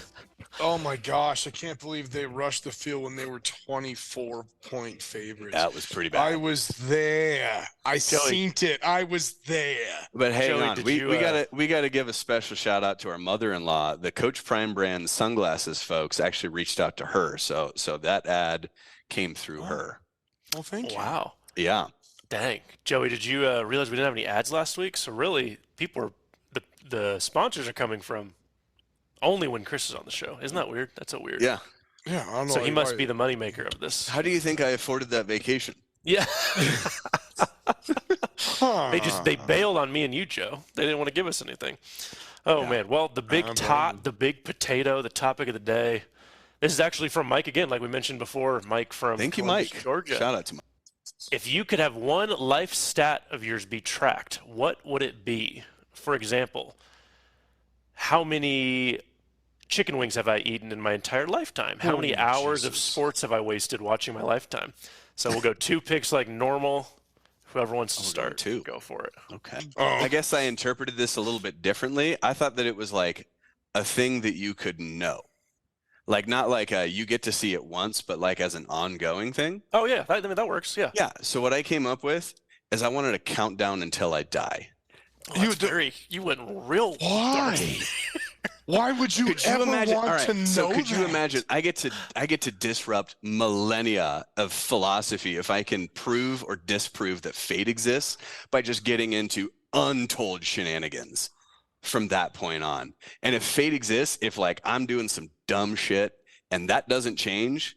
Oh my gosh, I can't believe they rushed the field when they were 24-point favorites. That was pretty bad. I was there. I seen it. I was there. But hang Joey, on, we gotta give a special shout out to our mother-in-law. The Coach Prime brand sunglasses folks actually reached out to her, so that ad came through her. Well, thank you. Wow. Yeah. Dang. Joey, did you realize we didn't have any ads last week? So really, the sponsors are coming from only when Chris is on the show. Isn't that weird? That's so weird. Yeah. Yeah, I don't know. So he must be the moneymaker of this. How do you think I afforded that vacation? Yeah. They bailed on me and you, Joe. They didn't want to give us anything. Oh, man. Well, the big the big potato, the topic of the day. This is actually from Mike again, like we mentioned before. Mike from Thank you, Columbus, Mike. Georgia. Shout out to Mike. If you could have one life stat of yours be tracked, what would it be? For example, how many chicken wings have I eaten in my entire lifetime? How many hours of sports have I wasted watching my lifetime? So we'll go 2 picks like normal. Whoever wants to start, two. go for it. Okay. I guess I interpreted this a little bit differently. I thought that it was like a thing that you could know. Like not like you get to see it once, but like as an ongoing thing. Oh, yeah. That works. Yeah. Yeah. So what I came up with is I wanted to count down until I die. Oh, you went real Why? Why would you ever imagine? want All right, to know so could you that? imagine? I get to disrupt millennia of philosophy if I can prove or disprove that fate exists by just getting into untold shenanigans from that point on. And if fate exists, if like I'm doing some dumb shit and that doesn't change,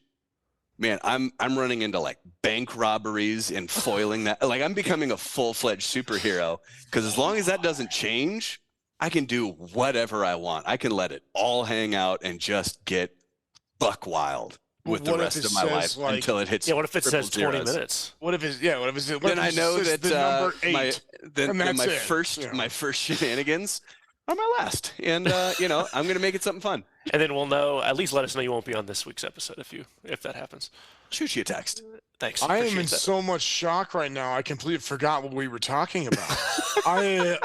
man, I'm running into like bank robberies and foiling that. Like I'm becoming a full-fledged superhero because as long as that doesn't change, I can do whatever I want. I can let it all hang out and just get buck wild with the What if rest it of my says, life like- until it hits. Yeah, what if it says 20 zeros. minutes? What if it's Then I know that the number 8, and that's my it, first yeah. my first shenanigans are my last, and I'm gonna make it something fun. And then we'll know, at least let us know you won't be on this week's episode if that happens. Shoot you a text. Thanks. I am Appreciate in that. so much shock right now. I completely forgot what we were talking about. I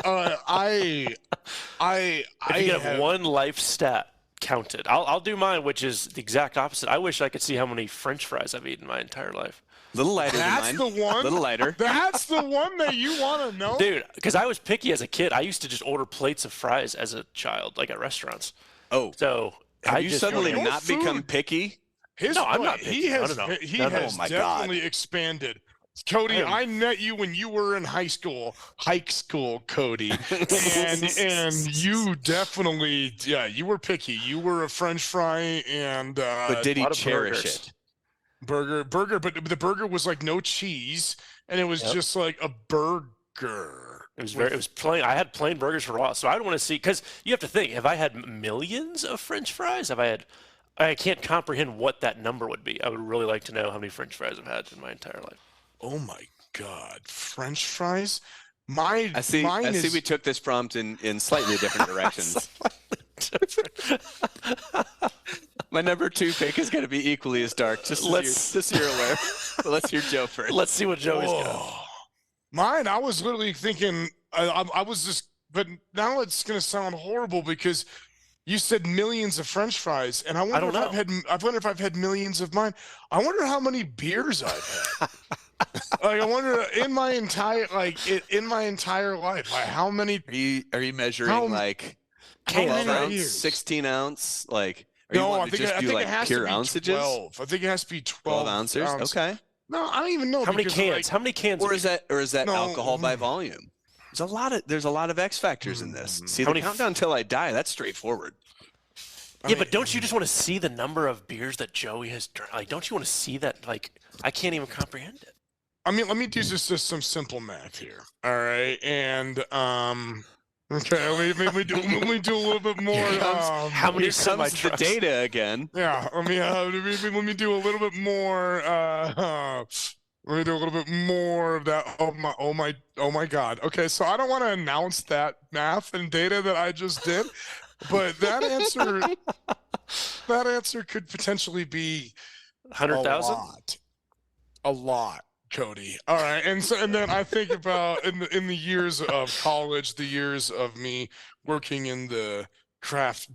If you could have one life stat counted, I'll do mine, which is the exact opposite. I wish I could see how many French fries I've eaten my entire life. Little lighter That's than the mine. one. Little lighter. That's the one that you want to know, Dude, because I was picky as a kid. I used to just order plates of fries as a child, like at restaurants. Oh, So have I you just suddenly Your not food- become picky? No, I'm not picky. He has. No. He No, no. has Oh my definitely expanded. Cody, I met you when you were in high school, Cody, and you definitely, you were picky. You were a French fry and But did he lot of cherish burgers. it? burger, but the burger was like no cheese, and it was just like a burger. It was plain. I had plain burgers for a while, so I would want to see, because you have to think, have I had millions of French fries? I can't comprehend what that number would be. I would really like to know how many French fries I've had in my entire life. Oh my God, French fries! Mine I see is we took this prompt in slightly different directions. My number 2 pick is going to be equally as dark, just so you're aware. But let's hear Joe first. Let's see what Joey's got. Whoa. Mine, I was literally thinking, I was just, but now it's going to sound horrible because you said millions of French fries, and I wonder if I've had millions of mine. I wonder how many beers I've had. Like, I wonder in my entire life, like how many? Are you measuring How- like how 12 many ounce, years? 16 ounce? Like, are you No, I wanting to think just do it like has pure to be ounces? 12. I think it has to be 12 ounces. ounce. Okay. No, I don't even know. How many because, cans? like, How many cans? Or is that No. alcohol by volume? There's a lot of X factors in this. See, How the many countdown till I die, that's straightforward. Yeah, but don't you just want to see the number of beers that Joey has drank? Like, don't you want to see that? Like, I can't even comprehend it. I mean, let me do just some simple math here. All right, and okay, let me do a little bit more. How many Here comes the semi-trucks? data again. Yeah, let me do a little bit more. Let me do a little bit more of that. Oh my God. Okay, so I don't want to announce that math and data that I just did, but that answer could potentially be 100,000? a lot, Cody. All right, and then I think about in the years of college, the years of me working in the craft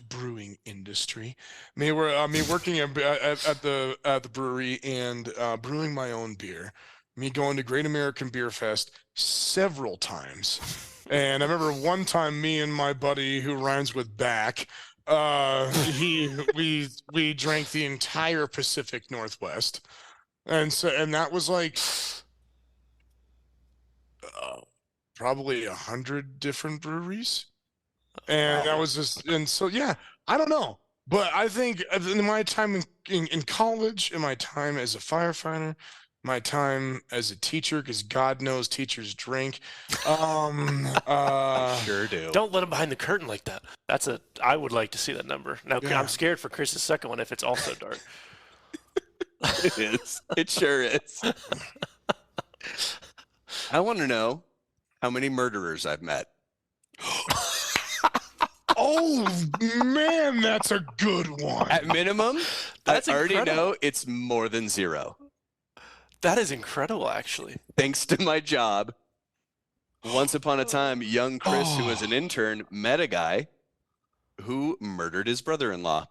brewing industry, me working at the brewery and brewing my own beer, me going to Great American Beer Fest several times, and I remember one time me and my buddy who rhymes with back, we drank the entire Pacific Northwest, and that was like probably 100 different breweries. And that was just, and so, yeah, I don't know. But I think in my time in college, in my time as a firefighter, my time as a teacher, because God knows teachers drink. Sure do. Don't let him behind the curtain like that. I would like to see that number. Now, Yeah. I'm scared for Chris's second one if it's also dark. It is. It sure is. I want to know how many murderers I've met. Oh man, that's a good one. At minimum, That's I already incredible. know it's more than 0. That is incredible, actually. Thanks to my job. Once upon a time, young Chris, who was an intern, met a guy who murdered his brother-in-law.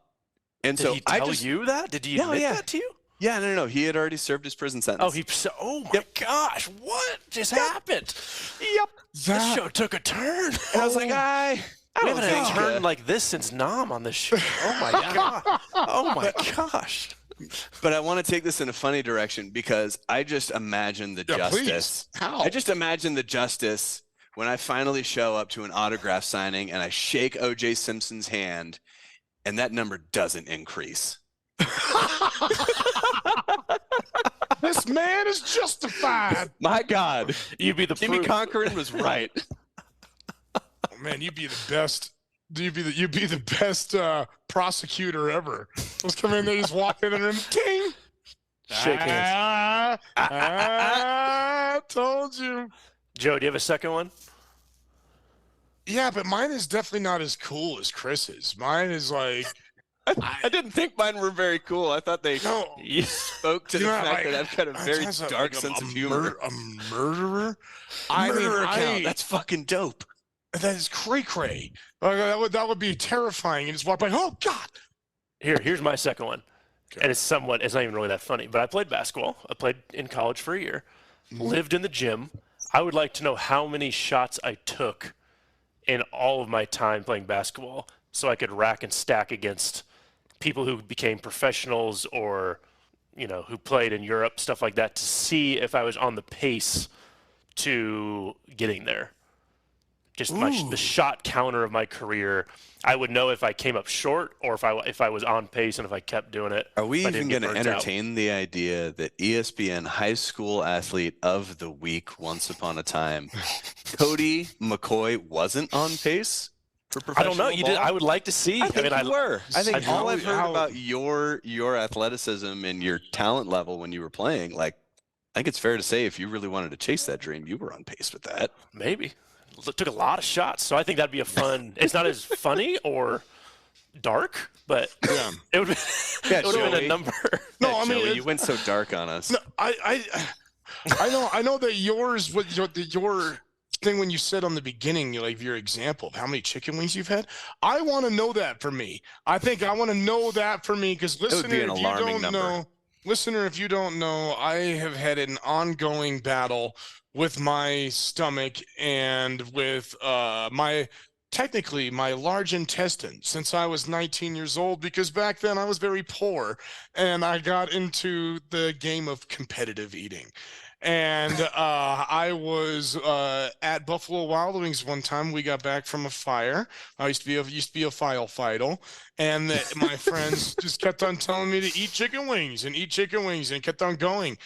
And Did so he I tell just, you that? Did he Yeah, admit yeah. that to you? yeah, no, he had already served his prison sentence. Oh my gosh, what just happened? Yep. This show took a turn. And I was like, I We don't haven't had a think, turn like this since Nam on this show. Oh my god. Oh my gosh. but I want to take this in a funny direction because I just imagine the Yeah, please. justice. How? I just imagine the justice when I finally show up to an autograph signing and I shake O.J. Simpson's hand and that number doesn't increase. This man is justified. My God. You'd be the Jimmy proof. Conquerin was right. Oh, man, you'd be the best. You'd be the best prosecutor ever. Let's come in there, just walk in and ding. Shake hands. I told you. Joe, do you have a second one? Yeah, but mine is definitely not as cool as Chris's. Mine is like, I didn't think mine were very cool. I thought they no. spoke to the You know, fact like, that I've got a very That's dark like sense of humor. A murderer? I mean, Murder account. That's fucking dope. that is cray-cray. That would be terrifying. You just walk by, oh, God. Here's my second one. Okay. And it's not even really that funny, but I played basketball. I played in college for a year, lived in the gym. I would like to know how many shots I took in all of my time playing basketball so I could rack and stack against people who became professionals or, who played in Europe, stuff like that, to see if I was on the pace to getting there. Just the shot counter of my career. I would know if I came up short or if I was on pace and if I kept doing it. Are we if I even didn't going get to burnt out. entertain the idea that ESPN High School Athlete of the Week once upon a time, Cody McCoy wasn't on pace for I professional don't know. You did. ball? I would like to see. I think you were. I think I all do. I've heard How- about your athleticism and your talent level when you were playing, I think it's fair to say if you really wanted to chase that dream, you were on pace with that. Maybe. It took a lot of shots, so I think that'd be a fun. It's not as funny or dark, but Yeah. it would. Yeah, It would have been Joey. a number. No, Yeah, I mean, Joey, it's- you went so dark on us. No, I know that yours, your thing when you said on the beginning, your example of how many chicken wings you've had. I want to know that for me. I think I want to know that for me because would listener, be an if you alarming don't number. know, listener, if you don't know, I have had an ongoing battle with my stomach and with technically my large intestine since I was 19 years old, because back then I was very poor and I got into the game of competitive eating. And I was at Buffalo Wild Wings one time. We got back from a fire. I used to be a firefighter, and my friends just kept on telling me to eat chicken wings and kept on going.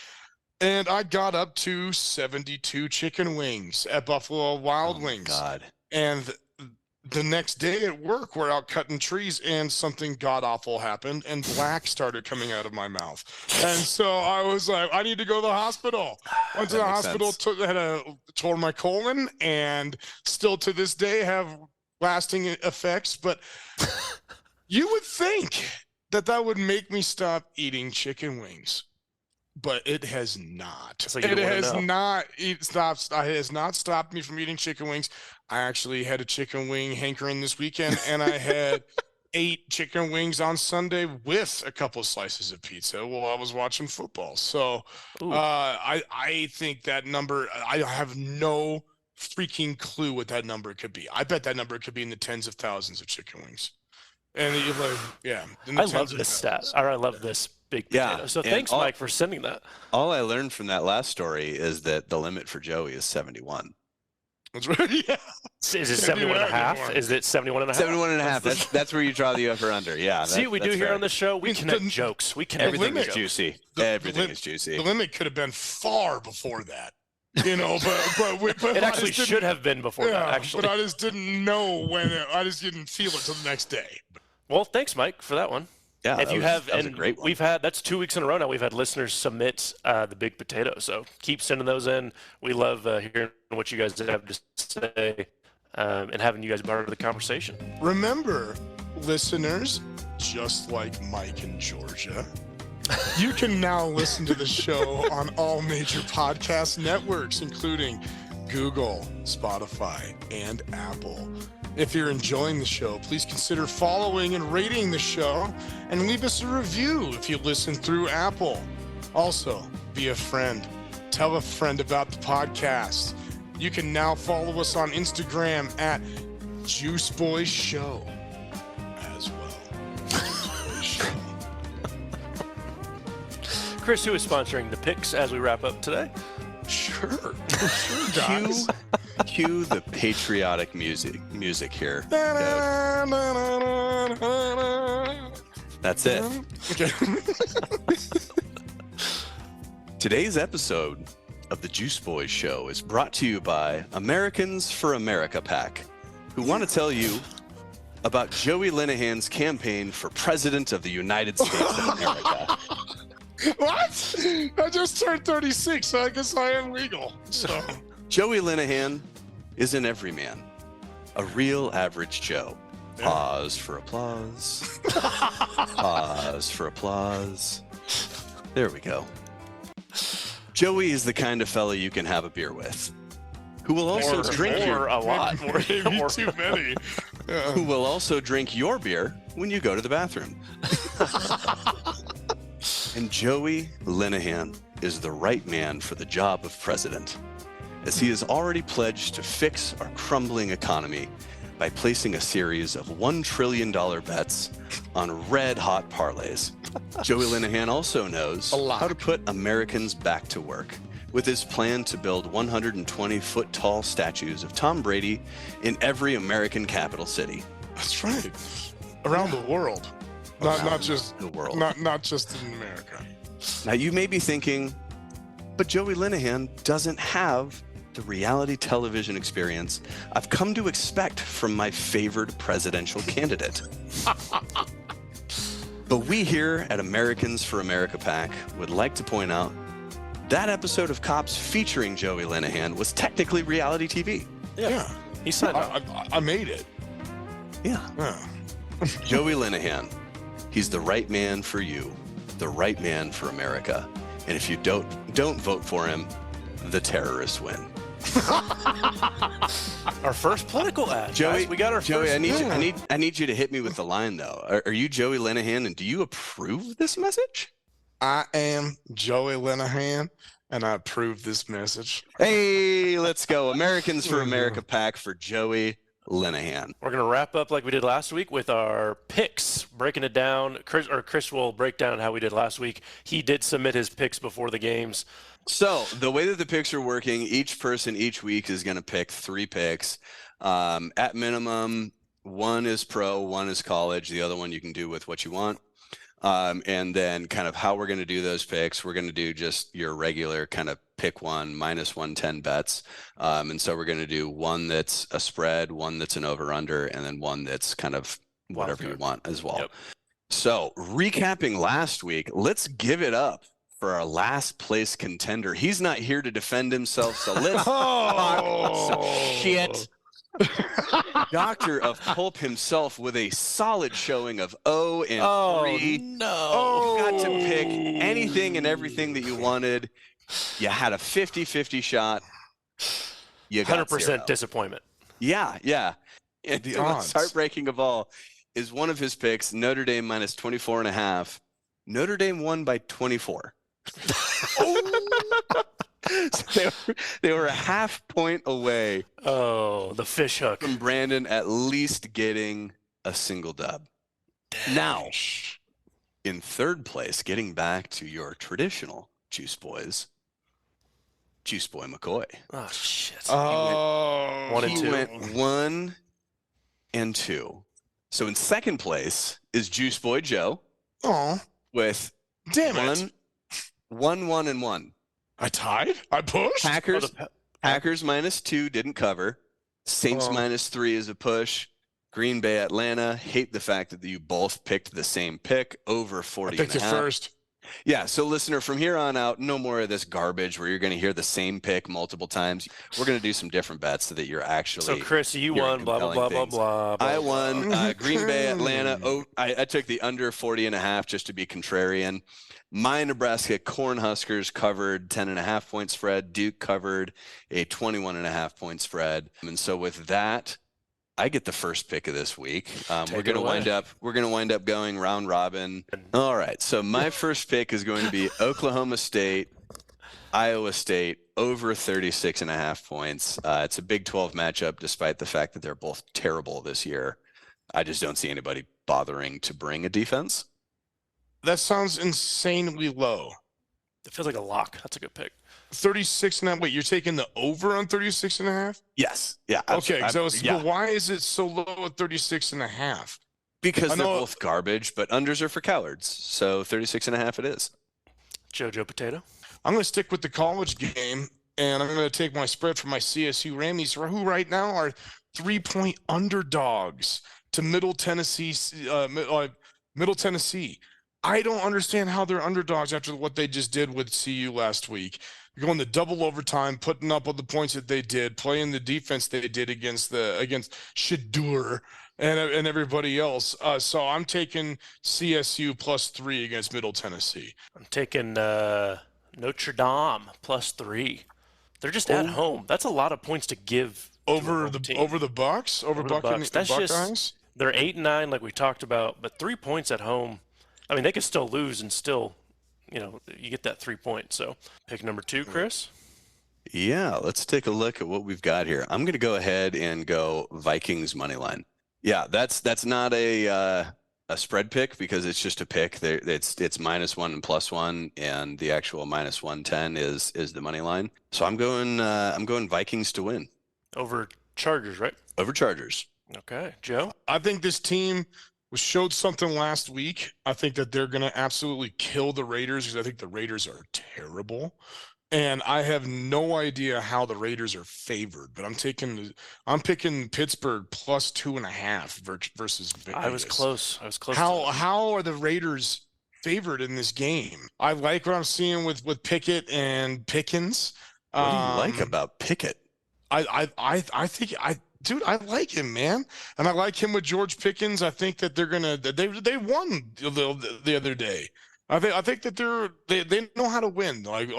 And I got up to 72 chicken wings at Buffalo Wild Oh my Wings. God. And the next day at work, we're out cutting trees, and something god awful happened, and black started coming out of my mouth. And so I was like, I need to go to the hospital. Went to That the makes hospital, tore my colon, and still to this day have lasting effects. But you would think that would make me stop eating chicken wings. But it has not. So you It wanna has know. not. It has not stopped me from eating chicken wings. I actually had a chicken wing hankering this weekend, and I had 8 chicken wings on Sunday with a couple slices of pizza while I was watching football. So Ooh. I think that number. I have no freaking clue what that number could be. I bet that number could be in the tens of thousands of chicken wings. And you're like, yeah. in the I tens love of this stat. thousands. Or I love this big Yeah, potato. So and thanks, all- Mike, for sending that. All I learned from that last story is that the limit for Joey is 71. That's right. Yeah. Is it Can't do 71 and a that half? anymore. Is it 71 and a half? 71 and a half. That's where you draw the over under. Yeah. See what we do that's here fair. on the show? We Means connect the- jokes. We connect Everything is jokes. juicy. The Everything lim- is juicy. The limit could have been far before that. But It I actually just didn't- should have been before that, actually. But I just didn't know when. I just didn't feel it till the next day. Well, thanks, Mike, for that one. Yeah. If you have, that was a and great one. we've had, that's 2 weeks in a row now, we've had listeners submit the big potato. So keep sending those in. We love hearing what you guys have to say and having you guys part of the conversation. Remember, listeners, just like Mike in Georgia, you can now listen to the show on all major podcast networks, including Google, Spotify, and Apple. If you're enjoying the show, please consider following and rating the show and leave us a review if you listen through Apple. Also, be a friend. Tell a friend about the podcast. You can now follow us on Instagram at Juice Boy Show as well. Juice Boy Show. Chris, who is sponsoring the picks as we wrap up today? Sure, guys. Cue the patriotic music here. That's it. Okay. Today's episode of the Juice Boys Show is brought to you by Americans for America PAC, who want to tell you about Joey Linehan's campaign for President of the United States of America. What? I just turned 36, so I guess I am legal. So Joey Linehan is an everyman, a real average Joe. Pause for applause. Pause for applause. There we go. Joey is the kind of fella you can have a beer with, who will also drink or your a lot. maybe More. too many. Yeah. who will also drink your beer when you go to the bathroom. And Joey Linehan is the right man for the job of president, as he has already pledged to fix our crumbling economy by placing a series of $1 trillion bets on red-hot parlays. Joey Linehan also knows A lot. how to put Americans back to work with his plan to build 120-foot-tall statues of Tom Brady in every American capital city. That's right. Around the world. Not Around just the world. Not just in America. Now, you may be thinking, but Joey Linehan doesn't have the reality television experience I've come to expect from my favored presidential candidate. But we here at Americans for America PAC would like to point out that episode of Cops featuring Joey Linehan was technically reality TV. Yeah. He signed up. I made it. Yeah. Yeah. Joey Linehan, he's the right man for you, the right man for America. And if you don't vote for him, the terrorists win. Our first political ad. Joey, guys. We got our Joey, first. I need you to hit me with the line though. Are you Joey Linehan, and do you approve this message? I am Joey Linehan, and I approve this message. Hey, let's go. Americans for America PAC for Joey Linehan. We're going to wrap up like we did last week with our picks, breaking it down. Chris will break down how we did last week. He did submit his picks before the games. So the way that the picks are working, each person each week is going to pick 3 picks. At minimum, one is pro, one is college. The other one you can do with what you want. And then kind of how we're going to do those picks, we're going to do just your regular kind of pick one minus 110 bets. And so we're going to do one that's a spread, one that's an over under, and then one that's kind of whatever you want as well. Yep. So recapping last week, let's give it up for our last place contender. He's not here to defend himself, so let's talk some shit. Doctor of Pulp himself with a solid showing of 0 and 3. No. You got to pick anything and everything that you wanted. You had a 50-50 shot. You got 100% 0. disappointment. Yeah. And the Odds. most heartbreaking of all is one of his picks, Notre Dame minus 24.5. Notre Dame won by 24. So they were a half point away Oh, the fish hook. from Brandon at least getting a single dub. Now, in third place, getting back to your traditional Juice Boys, Juice Boy McCoy. Oh, shit. Oh, One and He two. went 1 and 2. So in second place is Juice Boy Joe oh, with damn it! 1 and 1. I tied. I pushed. Packers Oh, Packers -2 didn't cover. Saints Oh. -3 is a push. Green Bay Atlanta. Hate the fact that you both picked the same pick over I 40 picked and it a half. first. Yeah, so listener, from here on out, no more of this garbage where you're going to hear the same pick multiple times. We're going to do some different bets so that you're actually. So, Chris, you hearing won, blah, blah, blah, compelling blah, things. blah. I blah. won Green Bay Atlanta. Oh, I took the under 40 and a half just to be contrarian. My Nebraska Cornhuskers covered 10.5 point spread. Duke covered a 21.5 point spread. And so with that, I get the first pick of this week. We're going to wind up going round robin. All right. So my first pick is going to be Oklahoma State, Iowa State over 36.5 points. It's a Big 12 matchup, despite the fact that they're both terrible this year. I just don't see anybody bothering to bring a defense. That sounds insanely low. It feels like a lock. That's a good pick. 36 and a half. Wait, you're taking the over on 36 and a half? Yes. Yeah. Okay. yeah. But why is it so low at 36 and a half? Because I they're know- both garbage, but unders are for cowards. So 36.5 it is. Jojo Potato. I'm going to stick with the college game, and I'm going to take my spread for my CSU Rammies, who right now are 3-point underdogs to Middle Tennessee. Middle Tennessee. I don't understand how they're underdogs after what they just did with CU last week. Going to double overtime, putting up all the points that they did, playing the defense they did against Shadur and everybody else. So I'm taking CSU +3 against Middle Tennessee. I'm taking Notre Dame +3. They're just at home. That's a lot of points to give to a Over home the team. over the Bucks, over Over the Bucks. That's Buckeyes. just- They're 8-9, like we talked about, but 3 points at home. I mean, they could still lose and still, you get that 3 points. So pick number 2, Chris. Yeah, let's take a look at what we've got here. I'm going to go ahead and go Vikings money line. Yeah, that's not a spread pick because it's just a pick. It's -1 and +1, and the actual -110 is the money line. So I'm going Vikings to win Over Chargers, right? over Chargers. Okay. Joe? I think this team showed something last week. I think that they're going to absolutely kill the Raiders because I think the Raiders are terrible. And I have no idea how the Raiders are favored, but I'm picking Pittsburgh +2.5 versus Vegas. I was close. How are the Raiders favored in this game? I like what I'm seeing with Pickett and Pickens. What do you like about Pickett? Dude, I like him, man, and I like him with George Pickens. I think that they won the other day. I think that they know how to win. Like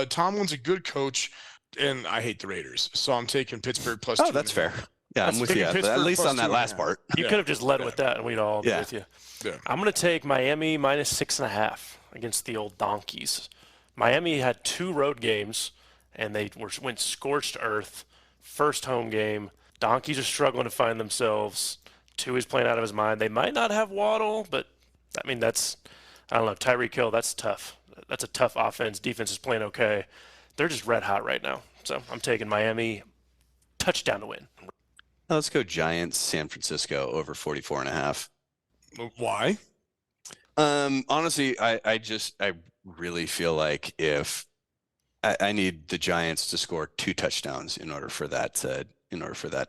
Tomlin's a good coach, and I hate the Raiders, so I'm taking Pittsburgh +2. Oh, that's fair. Yeah, I'm with you. At least on that last part. You could have just led with that, and we'd all be with you. Yeah. I'm going to take Miami -6.5 against the old Donkies. Miami had 2 road games, and they went scorched earth. First home game. Donkeys are struggling to find themselves. Tua's playing out of his mind. They might not have Waddle, but I mean I don't know. Tyreek Hill, that's tough. That's a tough offense. Defense is playing okay. They're just red hot right now. So I'm taking Miami touchdown to win. Let's go Giants, San Francisco over 44.5. Why? Honestly, I really feel like if I need the Giants to score 2 touchdowns in order for that to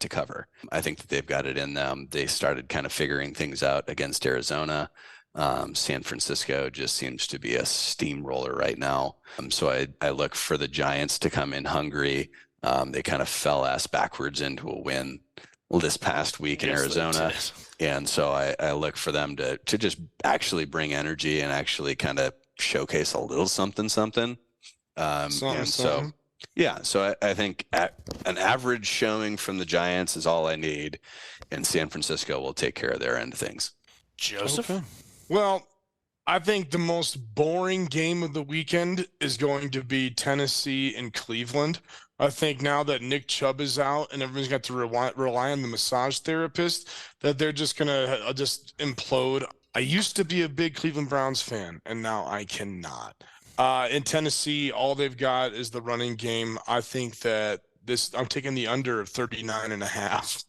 cover. I think that they've got it in them. They started kind of figuring things out against Arizona. San Francisco just seems to be a steamroller right now. So I look for the Giants to come in hungry. They kind of fell ass backwards into a win this past week in Arizona. And so I look for them to just actually bring energy and actually kind of showcase a little something. So I think an average showing from the Giants is all I need, and San Francisco will take care of their end of things. Joseph? Okay. Well, I think the most boring game of the weekend is going to be Tennessee and Cleveland. I think now that Nick Chubb is out and everyone's got to rely on the massage therapist, that they're just going to just implode. I used to be a big Cleveland Browns fan, and now I cannot. In Tennessee, all they've got is the running game. I think that I'm taking the under of 39.5.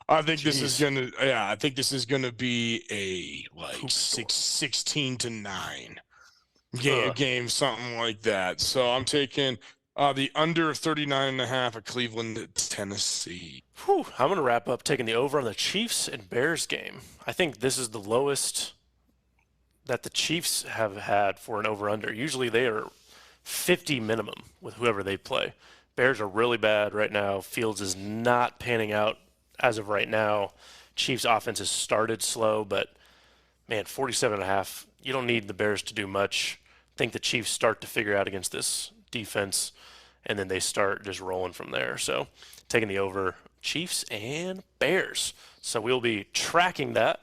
I think this is I think this is gonna be a like 16-9 game, something like that. So I'm taking the under 39.5 of Cleveland at Tennessee. Whew, I'm going to wrap up taking the over on the Chiefs and Bears game. I think this is the lowest that the Chiefs have had for an over-under. Usually they are 50 minimum with whoever they play. Bears are really bad right now. Fields is not panning out as of right now. Chiefs offense has started slow, but man, 47.5. You don't need the Bears to do much. I think the Chiefs start to figure out against this defense, and then they start just rolling from there. So taking the over, Chiefs and Bears. So we'll be tracking that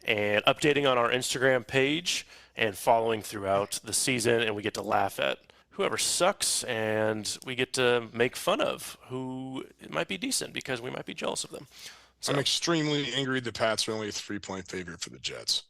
and updating on our Instagram page and following throughout the season, and we get to laugh at whoever sucks, and we get to make fun of who might be decent because we might be jealous of them. So, I'm extremely angry the Pats are only a 3-point favorite for the Jets.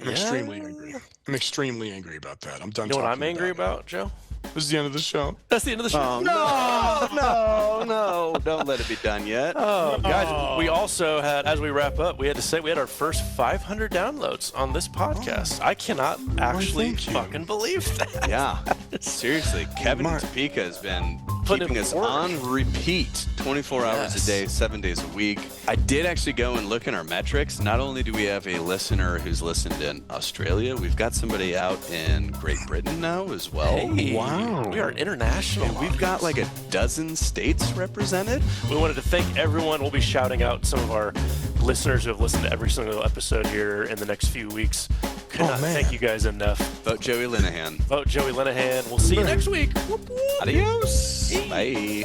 I'm extremely angry. I'm extremely angry about that. I'm done. You know what talking I'm angry about about, Joe? This is the end of the show. That's the end of the show. Oh, no. Don't let it be done yet. Oh, guys, we also had, as we wrap up, we had to say we had our first 500 downloads on this podcast. I cannot actually thank you. fucking believe that. Yeah. Seriously, Kevin Topeka has been Putting keeping in us work. on repeat 24 hours Yes. a day, 7 days a week. I did actually go and look in our metrics. Not only do we have a listener who's listened in Australia, we've got somebody out in Great Britain now as well. Hey, Wow. we are an international. And we've got like a dozen states represented. We wanted to thank everyone. We'll be shouting out some of our listeners who have listened to every single episode here in the next few weeks. Could not man. thank you guys enough. Vote Joey Linehan. Vote Joey Linehan. We'll see you next week. Whoop, whoop. Adios. Bye.